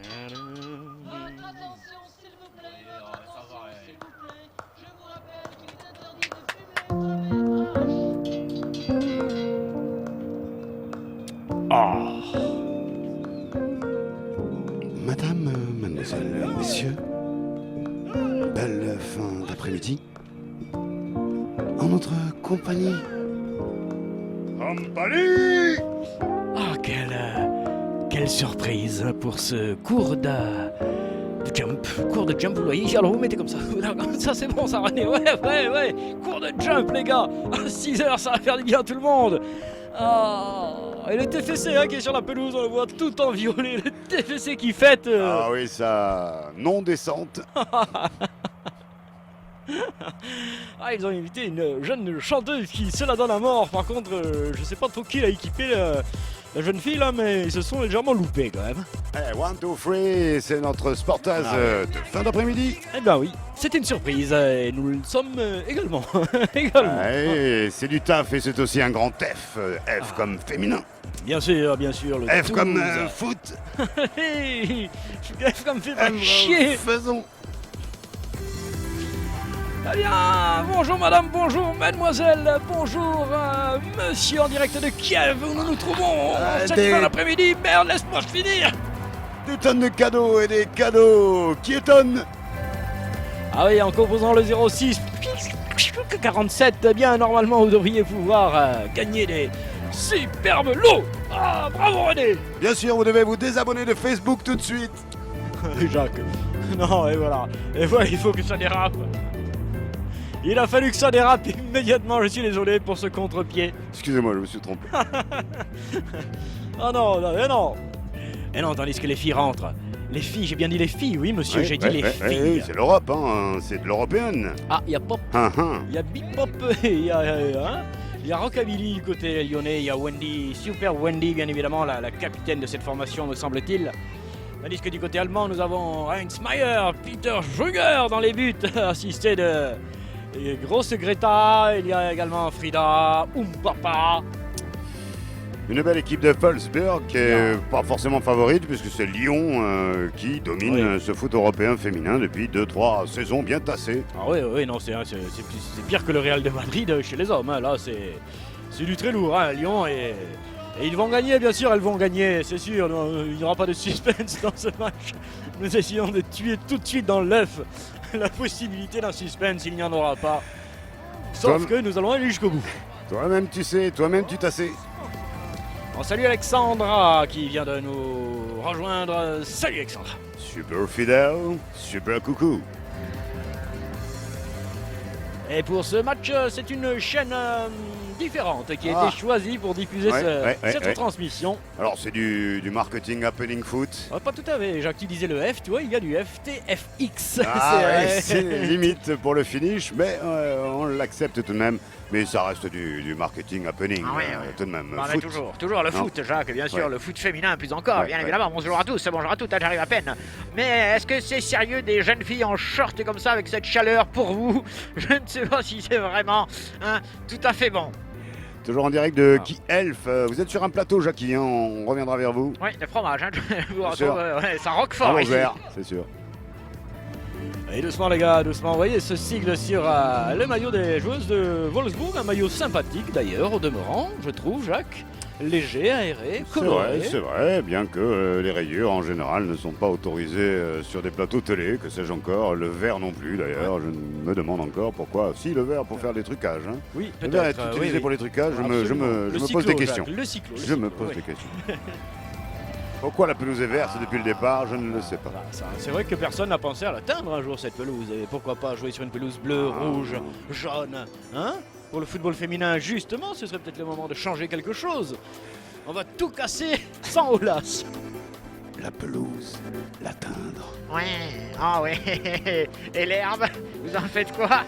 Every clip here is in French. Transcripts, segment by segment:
Votre attention, s'il vous plaît, votre attention, s'il vous plaît. Je vous rappelle qu'il est interdit de fumer au Madame, mademoiselle, messieurs, belle fin d'après-midi. En notre compagnie. Compagnie. Ah, quelle surprise pour ce cours de jump. Cours de jump, vous voyez, alors vous mettez comme ça. Ça c'est bon, ça René. Ouais. Cours de jump, les gars. À 6 heures, ça va faire du bien à tout le monde. Ah, et le TFC qui est sur la pelouse, on le voit tout en violet. Le TFC qui fête. Ah oui, ça. Non descente. Ah, ils ont invité une jeune chanteuse qui se la donne à mort. Par contre, je sais pas trop qui l'a équipé la jeune fille là, mais ils se sont légèrement loupés quand même. Eh, 1, 2, 3, c'est notre sportage de fin d'après-midi. Eh ben oui, c'était une surprise et nous le sommes également. également. Ouais, c'est du taf et c'est aussi un grand F. F comme féminin. Bien sûr, le F comme 12. foot. F comme fait pas chier. Faisons. Eh bien, bonjour madame, bonjour mademoiselle, bonjour monsieur en direct de Kiev où nous nous trouvons cette fin d'après-midi. Merde, laisse-moi finir. Des tonnes de cadeaux et des cadeaux qui étonnent. Ah oui, en composant le 06 47, eh bien normalement vous devriez pouvoir gagner des superbes lots. Ah, bravo René. Bien sûr, vous devez vous désabonner de Facebook tout de suite. Jacques, non, et voilà, il faut que ça dérape. Il a fallu que ça dérape immédiatement, je suis désolé pour ce contre-pied. Excusez-moi, je me suis trompé. Oh non, non. Et non, tandis que les filles rentrent. Les filles, j'ai bien dit les filles, oui monsieur, j'ai dit les filles. C'est l'Europe, hein, c'est de l'européenne. Ah, il y a Pop, il y a Big Pop, il y a Rockabilly du côté lyonnais, il y a Wendy, super Wendy bien évidemment, la capitaine de cette formation me semble-t-il. Tandis que du côté allemand, nous avons Heinz Mayer, Peter Schruger dans les buts, assisté de grosse Greta, il y a également Frida, Papa. Une belle équipe de Wolfsburg qui est pas forcément favorite puisque c'est Lyon qui domine ce foot européen féminin depuis 2-3 saisons bien tassées. Ah oui, non, c'est pire que le Real de Madrid chez les hommes, hein. Là c'est du très lourd, hein, Lyon et ils vont gagner, bien sûr, elles vont gagner, c'est sûr, non, il n'y aura pas de suspense dans ce match. Nous essayons de tuer tout de suite dans l'œuf la possibilité d'un suspense, il n'y en aura pas. Sauf que nous allons aller jusqu'au bout. Toi-même tu sais, toi-même tu tassais. On salue Alexandra qui vient de nous rejoindre. Salut Alexandra. Super fidèle, super coucou. Et pour ce match, c'est une chaîne différente qui a été choisie pour diffuser cette transmission. Alors c'est du marketing happening foot. Pas tout à fait, Jacques, tu disais le F, tu vois, il y a du FTFX. C'est limite pour le finish, mais on l'accepte tout de même. Mais ça reste du marketing happening, tout de même. Foot. Toujours le foot, Jacques, bien sûr, le foot féminin plus encore, bien évidemment. Bonjour à tous, j'arrive à peine. Mais est-ce que c'est sérieux des jeunes filles en short comme ça avec cette chaleur pour vous? Je ne sais pas si c'est vraiment tout à fait bon. Toujours en direct de Qui Elf. Vous êtes sur un plateau, Jackie, hein, on reviendra vers vous. Oui, le fromage, ça roque fort ici. C'est sûr. Et doucement les gars, doucement, vous voyez ce sigle sur le maillot des joueuses de Wolfsburg, un maillot sympathique d'ailleurs au demeurant, je trouve Jacques, léger, aéré, coloré. C'est vrai, bien que les rayures en général ne sont pas autorisées sur des plateaux télé, que sais-je encore, le vert non plus d'ailleurs, je me demande encore pourquoi, si le vert pour faire des trucages. Hein. Oui, peut-être. Le vert est utilisé pour les trucages, je me pose des questions. Jacques, le cyclo, je me pose des questions. Pourquoi la pelouse est verte depuis le départ, je ne le sais pas. C'est vrai que personne n'a pensé à l'atteindre un jour cette pelouse. Et pourquoi pas jouer sur une pelouse bleue, rouge, jaune, hein? Pour le football féminin, justement, ce serait peut-être le moment de changer quelque chose. On va tout casser sans Olas. La pelouse, l'atteindre. Ouais. Et l'herbe, vous en faites quoi?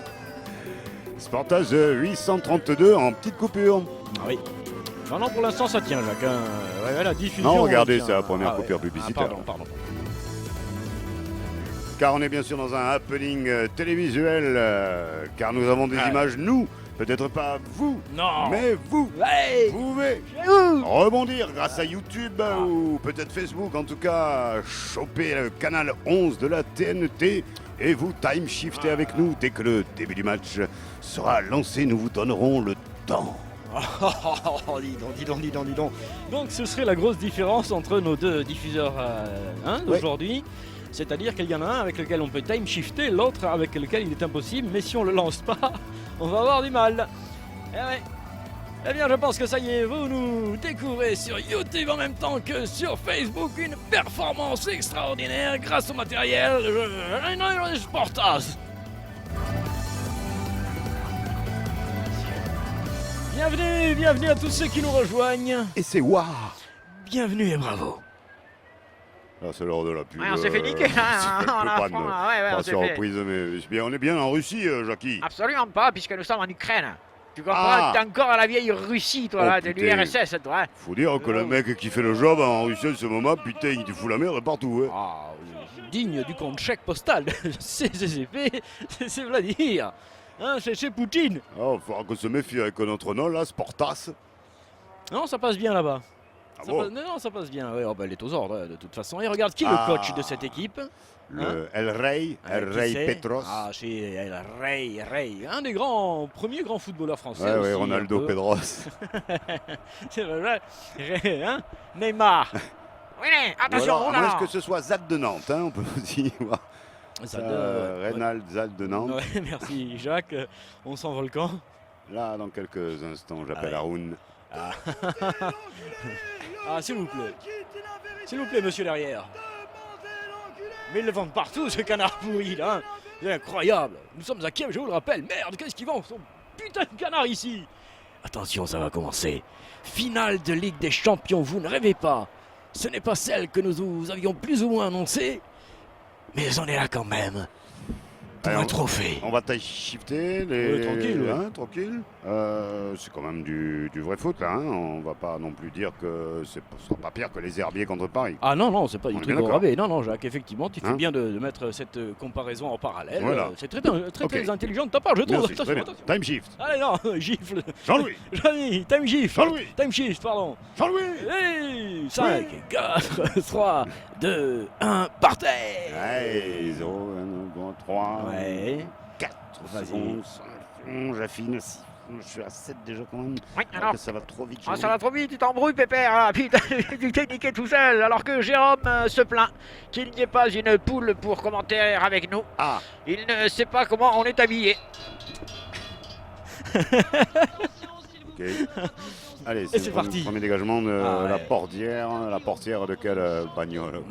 Sportage 832 en petite coupure. Ah oui. Non, pour l'instant ça tient, Jacques. La diffusion. Non, regardez, c'est la première coupure publicitaire. Pardon. Car on est bien sûr dans un happening télévisuel, car nous avons des images, nous, peut-être pas vous, Non. mais vous, Ouais. vous pouvez Ouh. rebondir grâce à YouTube ou peut-être Facebook, en tout cas, choper le canal 11 de la TNT et vous time shifter avec nous dès que le début du match sera lancé. Nous vous donnerons le temps. Oh, dis donc. Donc ce serait la grosse différence entre nos deux diffuseurs d'aujourd'hui. C'est-à-dire qu'il y en a un avec lequel on peut time shifter, l'autre avec lequel il est impossible, mais si on le lance pas, on va avoir du mal. Eh ouais. Eh bien, je pense que ça y est, vous nous découvrez sur YouTube en même temps que sur Facebook une performance extraordinaire grâce au matériel Sportas. Bienvenue à tous ceux qui nous rejoignent. Et c'est waouh. Bienvenue et bravo. Là, c'est l'heure de la pub. Ouais, on s'est fait niquer, hein, on a pas fond, ouais, on s'est fait. surprise, mais on est bien en Russie, Jackie. Absolument pas, puisque nous sommes en Ukraine. Tu comprends? Ah. T'es encore à la vieille Russie, toi, Oh, là, de putain. l'URSS, toi. Faut dire que le mec qui fait le job en Russie en ce moment, putain, il te fout la merde partout. Hein. Ah, digne du compte chèque postal. c'est Vladimir. Hein, c'est chez Poutine. Ah, il faudra qu'on se méfie avec notre nom là, Sportas. Non, ça passe bien là-bas. Ah Ça bon passe- non, ça passe bien. Ouais, oh, bah, elle est aux ordres de toute façon. Et regarde qui est Ah. le coach de cette équipe. Le El Rey, El Qui Rey c'est Petros. Ah, c'est El Rey. Un des premiers grands footballeurs français. Ouais, aussi, Ronaldo un peu. Pedros. C'est vrai. Hein, Neymar. Oui, attention, Ou alors, oh à là moins là. que ce soit Zad de Nantes, hein, on peut aussi voir. Ça, ouais. Reynald Zad de Nantes. Ouais, merci Jacques. On s'envole quand? Là, dans quelques instants, j'appelle ouais. Haroun. Ah, s'il vous plaît. S'il vous plaît, monsieur derrière. Mais ils le vendent partout, ce canard pourri, là. Hein. C'est incroyable. Nous sommes à Kiev, je vous le rappelle. Merde, qu'est-ce qu'ils vendent? Son putain de canard ici. Attention, ça va commencer. Finale de Ligue des Champions, vous ne rêvez pas. Ce n'est pas celle que nous avions plus ou moins annoncée. Mais on est là quand même. Pour Allez, un trophée. On va taille shifter les. Ouais, tranquille, ouais. Hein, tranquille. C'est quand même du vrai foot là. Hein. On va pas non plus dire que ce sera pas pire que les herbiers contre Paris. Ah non, c'est pas du On est tout bien au d'accord. rabais. Non, Jacques, effectivement, tu fais Hein bien de mettre cette comparaison en parallèle. Voilà. C'est très Ok. intelligent de ta part, je trouve. Merci, très bien. Attention. Time shift. Allez, non, gifle. Jean-Louis. Jean-Louis, time shift. Jean-Louis. Time shift, pardon. Jean-Louis. Hey, 5, 4, 3, 2, 1, partez. Allez, 0, 3, Ouais. 4 Vas-y. secondes. J'affine. Je suis à 7 déjà quand même. Oui, alors. Ça va trop vite. Ah, Jean-Louis. ça va trop vite, tu t'embrouilles, Pépère. Ah, putain, tu t'es niqué tout seul. Alors que Jérôme se plaint qu'il n'y ait pas une poule pour commentaire avec nous. Ah, Il ne sait pas comment on est habillé. ok. Allez, c'est le parti. Premier dégagement de Ah, ouais. la portière de quelle bagnole?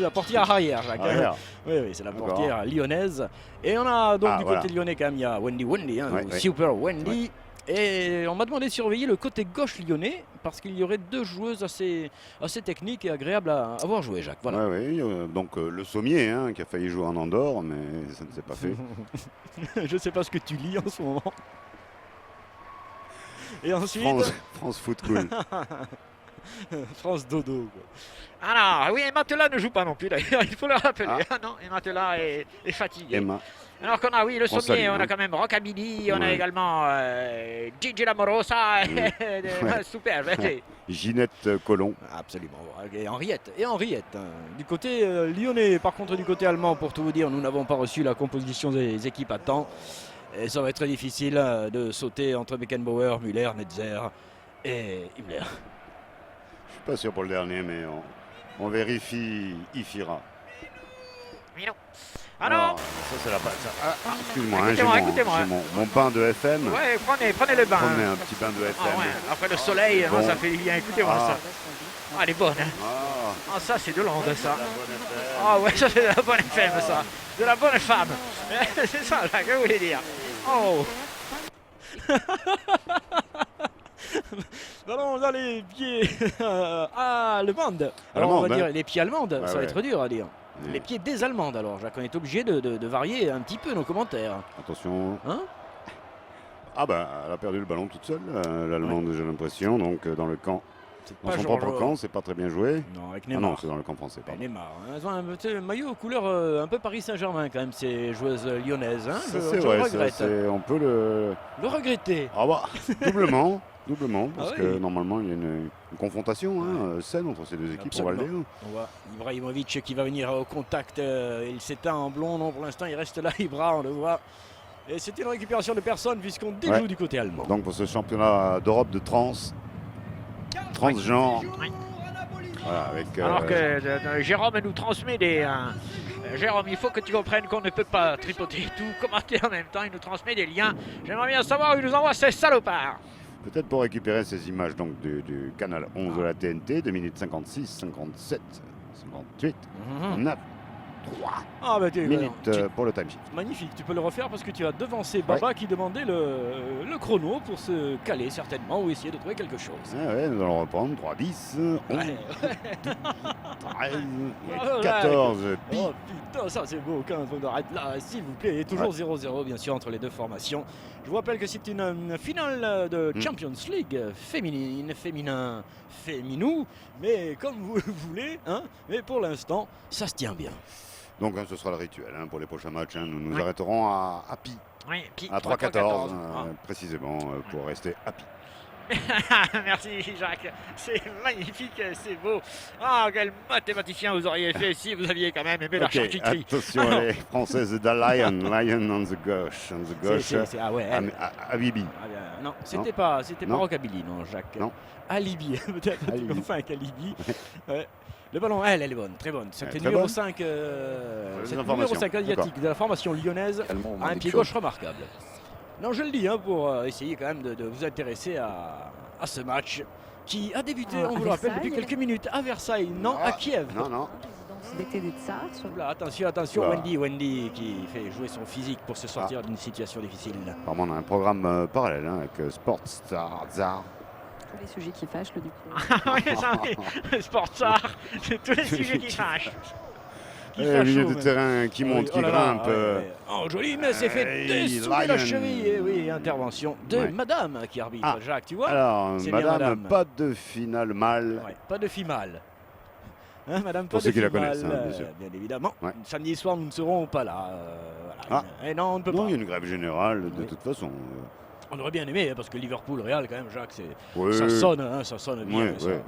La portière arrière, Jacques. Arrière. Oui, c'est la D'accord. portière lyonnaise. Et on a donc Ah, du voilà. côté lyonnais quand même, il y a Wendy, hein, Ouais, ou ouais. Super Wendy. Et on m'a demandé de surveiller le côté gauche lyonnais parce qu'il y aurait deux joueuses assez techniques et agréables à avoir joué, Jacques. Voilà. Ouais, oui, donc le sommier hein, qui a failli jouer en Andorre, mais ça ne s'est pas fait. Je sais pas ce que tu lis en ce moment. Et ensuite, France Foot Cool. France Dodo. Quoi. Alors, oui, et Matelas ne joue pas non plus d'ailleurs, il faut le rappeler. Ah. Ah non, et Matelas est fatigué. Emma. Alors qu'on a, oui, le On sommier, salue, on a hein. quand même Rockabilly, on a Ouais. également Gigi Lamorosa, Ouais. super. Ginette Colomb. Absolument. Et Henriette. Hein. Du côté lyonnais, par contre, du côté allemand, pour tout vous dire, nous n'avons pas reçu la composition des équipes à temps. Et ça va être très difficile de sauter entre Beckenbauer, Müller, Netzer et Himmler. Je suis pas sûr pour le dernier, mais on vérifie Ifira. Mino. Alors, ça c'est la base. Excuse-moi, hein, Écoutez-moi, j'ai écoutez-moi. mon bain de FM. ouais, prenez le bain. Prenez un petit bain de FM. Ah ouais, après le soleil, Bon. ça fait du bien. Écoutez-moi Ah. ça. Ah, elle est bonne. Hein. Ah, Ah, ça, c'est de l'onde, ça. la bonne FM. Ah ouais, ça, c'est de la bonne femme, ça. De la bonne femme. C'est ça, là, que vous voulez dire. Oh. Allons dans les pieds allemandes. Alors on Allemandes, va dire hein. les pieds allemandes, Ouais, ça va ouais. être dur à dire. Ouais. Les pieds des allemandes alors, Jacques, on est obligé de varier un petit peu nos commentaires. Attention. Hein? Ah bah, elle a perdu le ballon toute seule, l'Allemande, j'ai l'impression, donc dans le camp C'est Dans pas son propre Georges. camp, c'est pas très bien joué. Non, avec Ah Neymar. non, c'est dans le camp français, pardon. Neymar. Hein. Elles ont un maillot couleur un peu Paris Saint-Germain quand même, ces joueuses lyonnaises. Hein. Ça, Je c'est le vrai, regrette. on peut le... Le regretter. Ah bah, doublement, parce Ah que oui. normalement il y a une confrontation saine entre ces deux équipes. On va le Absolument. dire. On voit Ibrahimovic qui va venir au contact. Il s'éteint en blond. Non, pour l'instant, il reste là. Ibra, on le voit. Et c'était une récupération de personne puisqu'on déjoue Ouais. du côté allemand. Donc pour ce championnat d'Europe de transgenre, Oui. voilà, avec Alors que Jérôme nous transmet des... Jérôme, il faut que tu comprennes qu'on ne peut pas tripoter tout, commenter en même temps. Il nous transmet des liens. J'aimerais bien savoir où il nous envoie ces salopards. peut-être pour récupérer ces images donc du canal 11 de la TNT, 2 minutes 56, 57, 58, Mhm. 9, 3 Ah, bah, minutes pour le time shift. magnifique, tu peux le refaire parce que tu as devancé Baba qui demandait le chrono pour se caler certainement ou essayer de trouver quelque chose. Ah ouais, nous allons reprendre 3, 10, 11, Ouais. 13, Bravo, 14, pi. Oh putain, ça c'est beau, 15, on arrête là, s'il vous plaît. Et toujours Ouais. 0-0 bien sûr entre les deux formations. Je vous rappelle que c'est une finale de Champions League féminine, féminou, mais comme vous le voulez, hein. Mais pour l'instant, ça se tient bien. Donc ce sera le rituel pour les prochains matchs. Nous nous Ouais. arrêterons à Pi, Oui, puis à 3-14 Ah. précisément pour rester à Pi. Merci Jacques, c'est magnifique, c'est beau. Ah, quel mathématicien vous auriez fait si vous aviez quand même aimé la Ok, charcuterie. attention les Françaises de Lion on the gauche, Ah ouais, elle. Habibi. Ah bien, non, c'était pas Non. rockabilly, non, Jacques. Non. Alibi, peut-être tu Alibi. confonds avec Alibi. Ouais. Le ballon, elle est bonne, très bonne. C'était Très numéro bonne. 5, Les c'est numéro informations. 5 asiatique de la formation lyonnaise, Tellement on a un dit pied que- gauche remarquable. Non, je le dis, pour essayer quand même de vous intéresser à ce match qui a débuté, À on vous le rappelle, depuis Versailles. quelques minutes à Versailles, non, Ah, à Kiev. Non, non. Résidence d'été des Tsars. Oula, attention, Oula. Wendy qui fait jouer son physique pour se sortir d'une situation difficile. Apparemment, on a un programme parallèle avec Sport Star Zar. Tous les sujets qui fâchent, le du coup. Oui, ça, oui. Sportsar, c'est tous les sujets qui fâchent. Qui Le fâche milieu chaud, de même. terrain qui monte, Oui, qui oh là là, grimpe. ouais. Oh, joli, mais c'est fait Hey, dessouder la Lion. cheville. Et oui, intervention de Ouais. madame qui arbitre, Ah. Jacques, tu vois. Alors, C'est bien, madame, madame. pas de finale mâle. Ouais, pas de fille-mâle. Hein, madame, Pour pas ceux de qui la fille-mâle, connaissent, hein, bien sûr. bien évidemment. Ouais. Samedi soir, nous ne serons pas là. Voilà. Et non, on ne peut Non, pas. il y a une grève générale de Oui. toute façon. On aurait bien aimé, hein, parce que Liverpool-Real, quand même, Jacques, Ouais, ça sonne, hein, ça sonne bien. ouais, ça. ouais.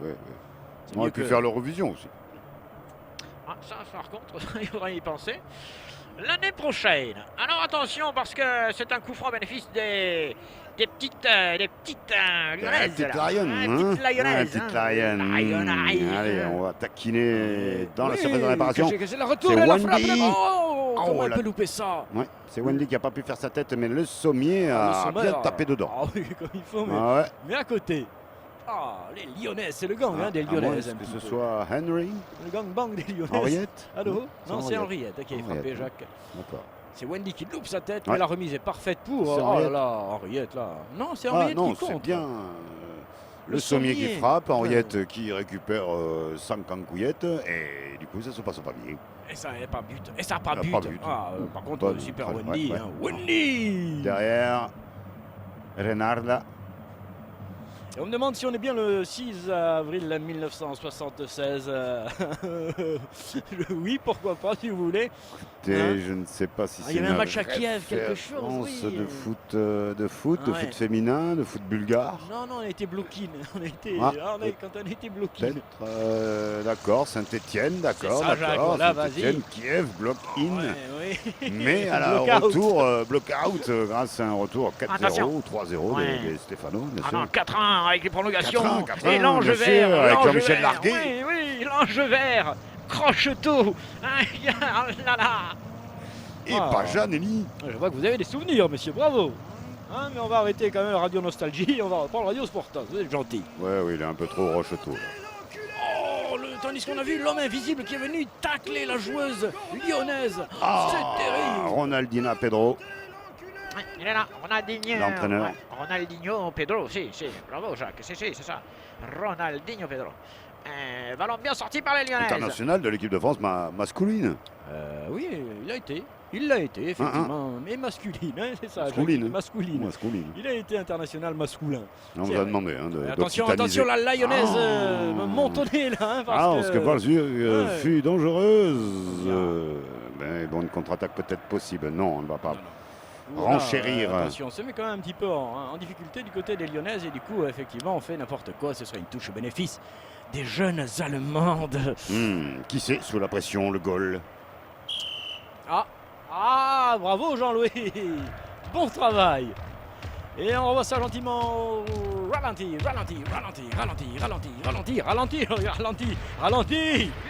C'est On aurait mieux pu que- faire l'Eurovision aussi. Ah, ça, par contre, il faudrait y penser. L'année prochaine. Alors attention, parce que c'est un coup franc bénéfice des petites lyonnaises. petite là. Lion, Ah, hein. petite lyonnaise, Petite hein. Lion. Lion. Allez, on va taquiner dans la Oui, surface de réparation. que c'est le retour C'est et la Wendy. frappe. Oh, Oh, comment elle la- peut louper ça? Ouais, c'est Wendy qui n'a pas pu faire sa tête, mais le sommier Le a sommet, bien alors. tapé dedans. Ah oui, comme il faut, mais, Ah ouais. mais à côté. Ah, les Lyonnaises, c'est le gang hein, des À moins Lyonnaises. un que petit ce peu. soit Henry, Le gang bang des Lyonnaises. Henriette. Allô? C'est Non, c'est Henriette. Henriette qui a frappé Henriette, Jacques. D'accord. C'est Wendy qui loupe sa tête, Ouais. mais la remise est parfaite pour. C'est Oh là Henriette. là, Henriette là. Non, c'est Ah Henriette non, qui c'est compte. bien le Le sommier qui sommier. frappe, Henriette qui récupère 5 cancouillettes, et du coup ça se passe pas bien. Et ça n'a pas but. Et ça n'a pas Ça a but. pas but. Ah, par contre, Pas- super ouais, Wendy. ouais. Hein. Wendy Derrière, Renarda. Et on me demande si on est bien le 6 avril 1976. Oui, pourquoi pas, si vous voulez. Et Hein je ne sais pas si Ah, c'est il y avait une un match à Kiev, quelque chose, référence oui. de foot, de Ah ouais. foot féminin, de foot bulgare. Non, non, on a été bloqué. On a été, Ah. quand on a été bloqué. Peut-être, d'accord, Saint-Étienne, d'accord, C'est ça, Jacques, d'accord, voilà, Saint-Étienne, Kiev, block in. Ouais, oui. Mais à la Block-out. retour, block-out grâce à un retour 4-0 Attention. ou 3-0 Ouais. des Stéphano, bien Ah sûr. non, 4-1 avec les prolongations. 4-1, et l'ange bien sûr, vert. avec l'ange Jean-Michel vert. Larguet. Oui, oui, l'ange vert. Croche-tout. Ah là là. Et Ah. pas Janelli. Je vois que vous avez des souvenirs, monsieur, bravo. Hein, mais on va arrêter quand même Radio Nostalgie, on va reprendre Radio Sporta, vous êtes gentil. Ouais, oui, il est un peu trop rocheteau. Oh, tandis qu'on a vu l'homme invisible qui est venu tacler la joueuse lyonnaise. C'est terrible. Ronaldinho Pedro. Ouais, il est là, Ronaldinho. L'entraîneur. Ouais, Ronaldinho Pedro, si, bravo Jacques, c'est ça. Ronaldinho Pedro. Ballon bien sorti par les Lyonnaises. International de l'équipe de France masculine. Oui, il a été. Il l'a été, effectivement, mais masculine, hein, c'est ça. Masculine. Masculine. Masculine. Il a été international masculin. On C'est vous a vrai. demandé Attention, d'occitaniser. attention, la lyonnaise Ah. montonnée là. Hein, Parce que Valzur Ouais. fut dangereuse. Mais bon, une contre-attaque peut-être possible. Non, on ne va pas. Voilà, renchérir. attention, on se met quand même un petit peu en difficulté du côté des Lyonnaises et du coup, effectivement, on fait n'importe quoi. Ce serait une touche au bénéfice des jeunes Allemandes. Qui sait, sous la pression, le goal. Ah, bravo Jean-Louis. Bon travail. Et on revoit ça gentiment au ralenti.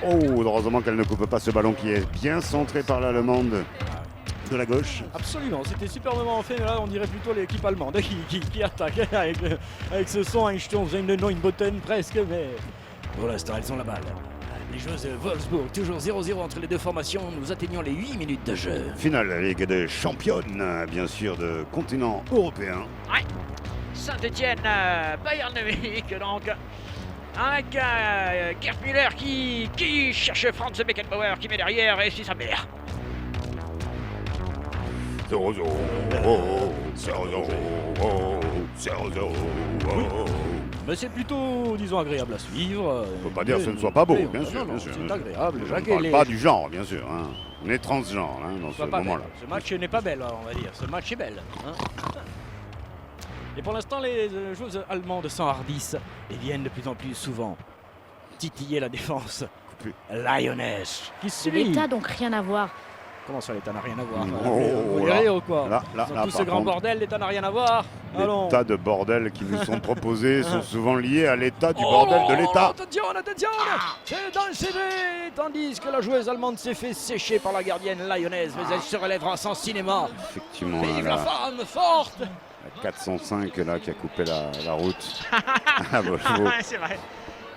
Oh, heureusement qu'elle ne coupe pas ce ballon qui est bien centré par l'Allemande de la gauche. Absolument, c'était superbement fait, mais là on dirait plutôt l'équipe allemande qui attaque avec ce son Einstein presque, mais pour l'instant elles ont la balle. Les joueuses de Wolfsburg, toujours 0-0 entre les deux formations, nous atteignons les 8 minutes de jeu. Finale de la Ligue des Championnes, bien sûr, de continent européen. Ouais. Saint-Etienne, Bayern de Munich, donc. Avec Gerd Müller qui cherche Franz Beckenbauer qui met derrière et c'est sa mère. 0-0, 0-0, Mais c'est plutôt, disons, agréable à suivre. On peut pas dire que ce ne soit pas beau, bien sûr. Non, bien sûr. c'est agréable. On ne parle pas du genre, bien sûr. Hein. On est transgenre dans ce moment-là. Ce match n'est pas belle, on va dire. Ce match est belle. Hein. Et pour l'instant, les joueuses allemandes s'enhardissent et viennent de plus en plus souvent titiller la défense lyonnaise. Qui suit. L'État, donc rien à voir. Comment ça, l'État n'a rien à voir? Oh, Vous là. verrez ou quoi? Là, Dans là, tout ce par grand contre, bordel, l'État n'a rien à voir. les Allons. tas de bordels qui nous sont proposés sont souvent liés à l'état du Oh, bordel de l'État. Attention, attention. C'est dans le CD. Tandis que la joueuse allemande s'est fait sécher par la gardienne lyonnaise, mais elle se relèvera sans cinéma. Effectivement, Vive là, la femme forte. la 405 là, qui a coupé la route. Ah, bon, C'est vrai.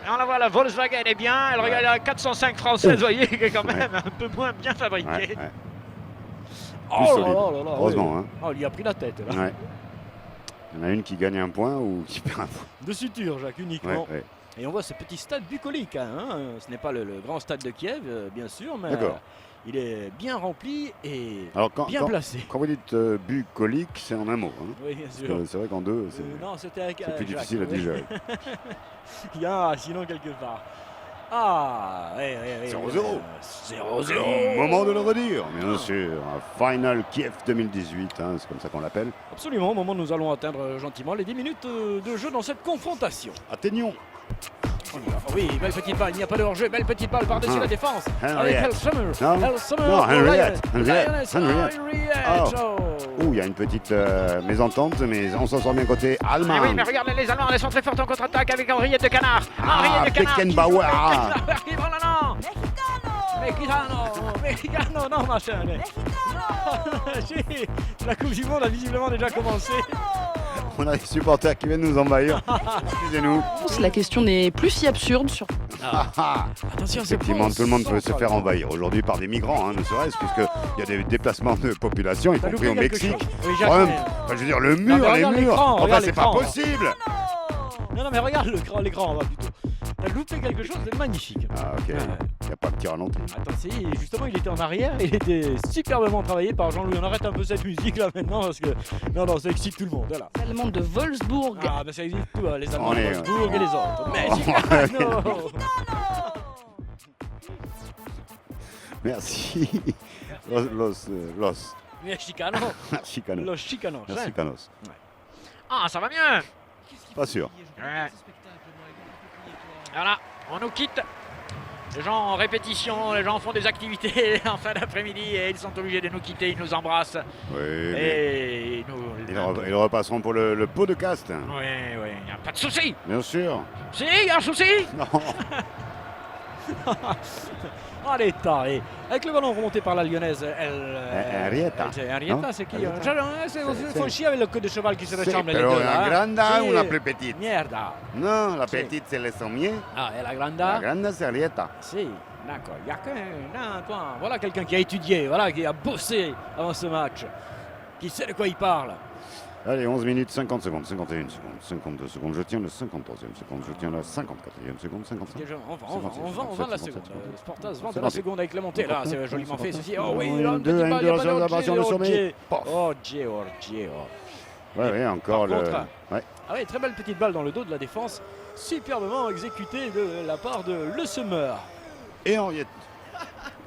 Et on la voit, la Volkswagen est bien, elle regarde la 405 française, vous voyez, qui est quand même un peu moins bien fabriquée. ouais, ouais. Oh solide. là là là là. Heureusement, oui. hein. Oh, il y a pris la tête là. Ouais. Il y en a une qui gagne un point ou qui perd un point. De suture, Jacques, uniquement. Ouais, ouais. Et on voit ce petit stade bucolique. Hein. Ce n'est pas le grand stade de Kiev, bien sûr, mais D'accord. il est bien rempli et Alors bien placé. quand vous dites bucolique, c'est en un mot. Hein. Oui, bien Parce sûr. que c'est vrai qu'en deux, c'est Non, c'était avec plus Jacques, difficile à oui. digérer. Il y a sinon quelque part. Ah, oui, oui, oui. 0-0. 0-0. Moment de le redire, bien sûr. Final Kiev 2018, hein, c'est comme ça qu'on l'appelle. Absolument, au moment où nous allons atteindre gentiment les 10 minutes de jeu dans cette confrontation. Atteignons. On y va. Oh oui, belle petite balle, il n'y a pas de hors-jeu, belle petite balle par-dessus la défense. Avec Henriette. Elsummer. Non. Elsummer Non, pour Henriette. Lioness. Henriette. Lioness. Henriette. Oh. Ouh, il y a une petite mésentente, mais on s'en sort bien côté allemand. Ah oui, mais regardez les Allemands, elles sont très fortes en contre-attaque avec Henriette de Canard. Henriette de Canard. Beckenbauer. Qui prend la non. Mexicano, non, ma chère. La Coupe du Monde a visiblement déjà commencé. On a des supporters qui viennent nous envahir. Excusez-nous. La question n'est plus si absurde sur Attention, c'est Effectivement, bon tout le monde peut se sang, faire ça. envahir aujourd'hui par des migrants, hein, ne serait-ce, puisqu'il y a des déplacements de population, y T'as compris loupé au quelque Mexique. chose. Oui, Jacques, Quand même, mais- enfin, je veux dire, le Non, mur, mais les regarde murs, l'écran, enfin, regarde c'est pas l'écran. possible. Non, mais regarde l'écran, va plutôt. T'as loupé quelque chose de magnifique. Ah, ok, il n'y a pas de tir ralenti. Attends, si, justement, il était en arrière, il était superbement travaillé par Jean-Louis. On arrête un peu cette musique là maintenant parce que. Non, ça excite tout le monde, voilà. les Allemands de Wolfsburg. Ah, bah ça existe tout, hein, les Allemands On de est- Wolfsburg et les autres. Mexicano. Merci. Los Mexicano. Chicanos. Los Chicanos. Merci, hein. Canos. Ah, ça va mieux. Pas sûr. Ouais. Voilà, on nous quitte. Les gens en répétition, les gens font des activités en fin d'après-midi et ils sont obligés de nous quitter, ils nous embrassent. Oui, mais Et nous... ils repasseront pour le pot de caste. Oui, oui, il n'y a pas de souci. Bien sûr. Si, il y a un souci. Non. Allez, taré. Avec le ballon remonté par la lyonnaise, Henrietta. Henrietta, Non c'est qui Henrietta. Il faut chier avec le coup de cheval qui se ressemble les Pero deux. la là, hein. granda Sí. ou la plus petite? Mierda. Non, la Si. petite, c'est les sommiers. Ah, et la La granda? grande, c'est Henrietta. Si, d'accord. Il y a qu'un point. Voilà quelqu'un qui a étudié, voilà, qui a bossé avant ce match, qui sait de quoi il parle. Allez, 11 minutes 50 secondes, 51 secondes, 52 secondes. Je tiens le 53e seconde, je tiens la 54e seconde, 55. Déjà, on va de 57, la seconde. 57, Sportas vend de c'est la parti. seconde avec la montée. Là, c'est joliment fait ceci. Oh oui, Une, là, un deux, petit une, pas, il deux, y a pas accélération du sommet. Pof. Oh, Gio. Ouais, encore Par le. contre, Ouais. Ah oui, très belle petite balle dans le dos de la défense. Superbement exécutée de la part de Le Sommer. Et Henriette.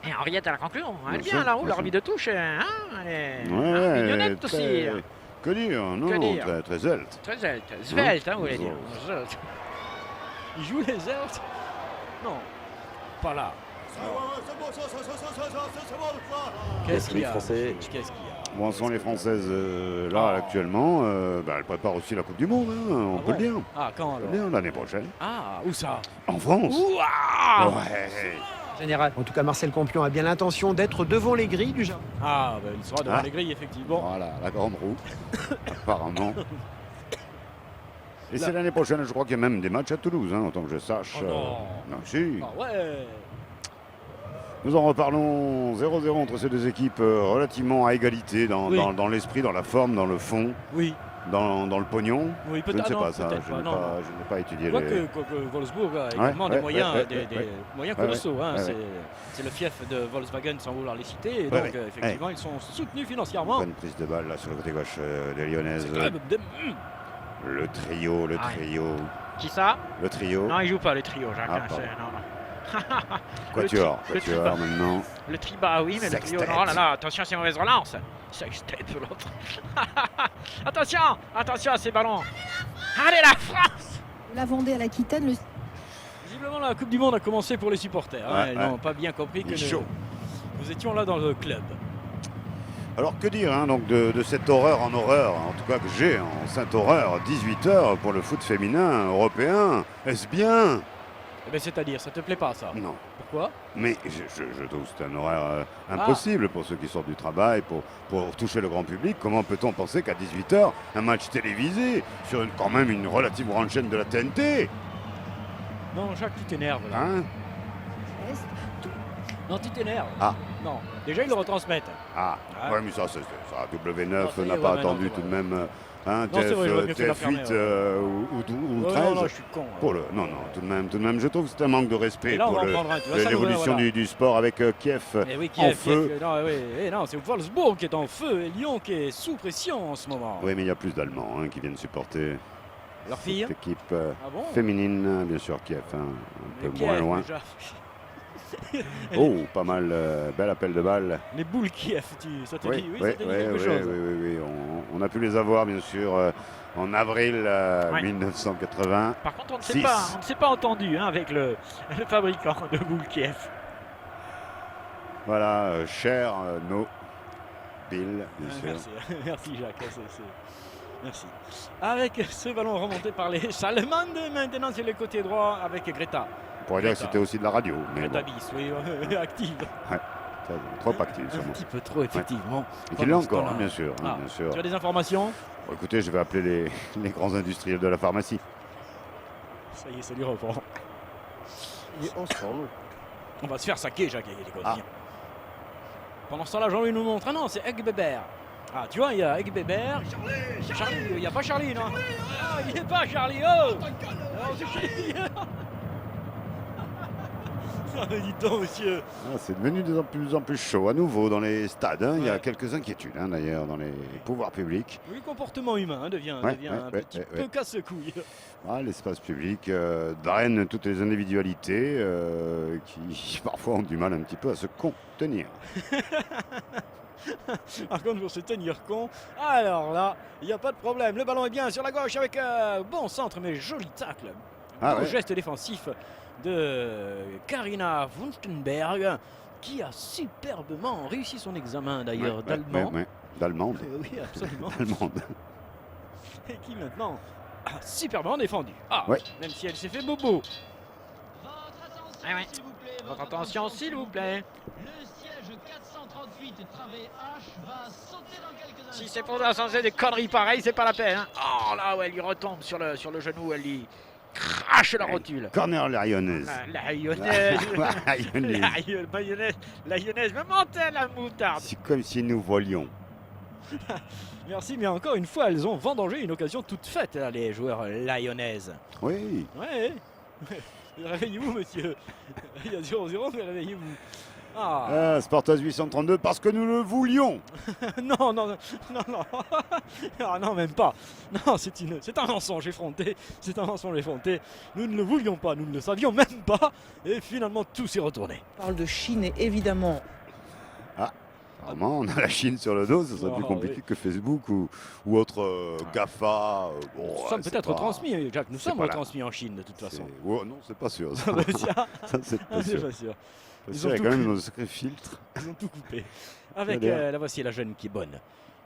Et Henriette à la conclusion. Elle est Bien bien sûr, la roue, bien la sûr. remise de touche. Hein, elle est Ouais, mignonnette aussi. très. Que dire, non, Que non, dire. très, très zelte. Très svelte. Svelte, hein, vous voulez dire. Svelte. Il joue les Elfs. Non, pas là. Qu'est-ce qu'il y a Qu'est-ce qu'il y a Bon, sont les Françaises là Oh. actuellement. Elles préparent aussi la Coupe du Monde, hein, on Ah peut bon le dire. Ah, quand On peut alors le dire, l'année prochaine. Ah, où ça En France. Ouah Ouais. Général. En tout cas, Marcel Campion a bien l'intention d'être devant les grilles du jardin. Ah, bah, il sera devant Ah. les grilles, effectivement. Voilà, la grande roue, apparemment. Et Là. c'est l'année prochaine, je crois qu'il y a même des matchs à Toulouse, hein, autant que je sache. Oh non. Non, si. Ah ouais Nous en reparlons 0-0 entre ces deux équipes, relativement à égalité dans, Oui. dans l'esprit, dans la forme, dans le fond, Oui, dans le pognon. oui, Je ne peut-être. sais non, pas ça, peut-être je pas, n'ai non, pas, non. je n'ai pas étudié Quoique les... Wolfsburg a également des ouais, moyens, ouais, des ouais. moyens Ouais, colossaux. hein, ouais, c'est le fief de Volkswagen sans vouloir les citer. Et Ouais, donc, ouais. effectivement, ils sont soutenus financièrement. Bonne prise de balle là sur le côté gauche des Lyonnaises. C'est quand même de- Le trio, Ah. Qui ça le trio. Non, il joue pas le trio, Jacques. Ah, hein, pardon. non, non. Quatuor, le Quatuor triba. maintenant. Le triba, oui, mais le trio. Sextet. Non, là là, attention à ces mauvaises relances. Sextet, l'autre. Attention, attention à ces ballons. Allez, la France. La Vendée à l'Aquitaine, Visiblement, la Coupe du Monde a commencé pour les supporters. hein. Ouais, Ils ouais. n'ont pas bien compris Il que est chaud. nous étions là dans le club. Alors que dire hein, donc de cette horreur en horreur, en tout cas que j'ai en sainte horreur, 18h pour le foot féminin européen. Est-ce bien? Eh ben, c'est-à-dire, ça te plaît pas ça Non. Pourquoi Mais je trouve que c'est un horaire impossible pour ceux qui sortent du travail, pour toucher le grand public. Comment peut-on penser qu'à 18h, un match télévisé sur quand même une relative grande chaîne de la TNT, Non, Jacques, tu t'énerves là. hein? Non, tu t'énerves. Ah. Non, déjà ils le retransmettent. Ah, Ah. ouais, mais ça, W9 Non, ça y est, n'a ouais, pas mais non, attendu c'est tout de vrai. même Non, c'est vrai, j'aurais mieux fait de la fermer, TF8 ouais. ou Ouais, 13. non, je suis con. Pour le... Non, tout de même, je trouve que c'est un manque de respect Et là, on pour va en prendre un. Tu vois, ça, l'évolution voilà. du sport avec Kiev Eh oui, en Kiev, feu. non, oui, non, c'est Wolfsburg qui est en feu et Lyon qui est sous pression en ce moment. Oui, mais il y a plus d'Allemands hein, qui viennent supporter Leur fille. cette équipe Ah bon féminine, bien sûr, Kiev, hein, un peu Mais moins Kiev, loin. déjà. Oh, pas mal, bel appel de balle. Les boules Kiev, ça te Oui, dit, oui, oui, ça te dit oui, quelque oui, chose. oui. On a pu les avoir, bien sûr, en avril Ouais. 1980. Par contre, on ne Six. s'est pas entendu hein, avec le fabricant de boules Kiev. Voilà, cher No Bill, bien sûr. Merci, merci Jacques. Merci. Avec ce ballon remonté par les Salmandes, maintenant sur le côté droit avec Greta. On pourrait dire que Greta. c'était aussi de la radio, mais Greta bon, Bis, oui, active. ça, trop actif, Un sûrement. petit peu trop, effectivement. Et qu'il l'est Pendant ce encore, temps-là. hein, bien sûr. Ah, bien sûr. Tu as des informations? Bon, écoutez, je vais appeler les grands industriels de la pharmacie. Ça y est, ça lui reprend. Et ensemble. On va se faire saquer, Jacques, il est Ah. Pendant ce temps-là, Jean-Louis nous montre. Ah non, c'est Egbeber. Ah, tu vois, il y a Egbeber. Charlie, il n'y a pas Charlie, non? Ah, il n'est pas Charlie, oh! Oh, c'est qui? Ah, mais dis donc, monsieur. Ah, c'est devenu de plus en plus chaud à nouveau dans les stades. hein. Il y a Ouais. quelques inquiétudes hein, d'ailleurs dans les pouvoirs publics. Le comportement humain devient Ouais, un ouais, petit ouais, peu ouais. casse-couille. Ah, l'espace public draine toutes les individualités qui parfois ont du mal un petit peu à se contenir. Par contre, pour se tenir con, alors là, il n'y a pas de problème. Le ballon est bien sur la gauche avec bon centre, mais joli tacle. Ah Beau ouais. geste défensif de Karina Wunstenberg, qui a superbement réussi son examen d'ailleurs d'allemand. Ouais. D'allemande. Oui, absolument. D'allemande. Et qui maintenant a superbement défendu. Ah, Ouais. même si elle s'est fait bobo. Ah ouais. S'il vous plaît, Votre attention, s'il vous plaît. Le siège 438 travée H va sauter dans quelques instants. Si c'est pour lancer des conneries pareilles, c'est pas la peine. Hein. Oh là, ouais, elle lui retombe sur le genou, elle lui crache la rotule. Corner lyonnaise. La lyonnaise. La lyonnaise. La lyonnaise me montait la moutarde. C'est comme si nous volions. Merci, mais encore une fois, elles ont vendangé une occasion toute faite, là, les joueurs lyonnaises. Oui. Ouais. Réveillez-vous, monsieur. Il y a 0-0, mais réveillez-vous. Ah. Spartas 832 parce que nous le voulions. Non, non, non, non, non. Ah non, même pas. Non, c'est un mensonge effronté. C'est un mensonge effronté. Nous ne le voulions pas, nous ne le savions même pas. Et finalement, tout s'est retourné. On parle de Chine et évidemment. Vraiment, on a la Chine sur le dos, ce serait plus compliqué oui. que Facebook ou autre GAFA. Bon, Nous sommes c'est peut-être pas- retransmis, Jacques. Nous c'est sommes pas là. retransmis en Chine, de toute c'est- façon. Oh, non, c'est pas sûr. Ça, Ça, c'est pas C'est sûr. pas sûr. Parce Ils qu'il y ont a tout quand même coupé. un sacré filtre. Ils ont tout coupé. Avec, C'est-à-dire la voici la jeune qui est bonne.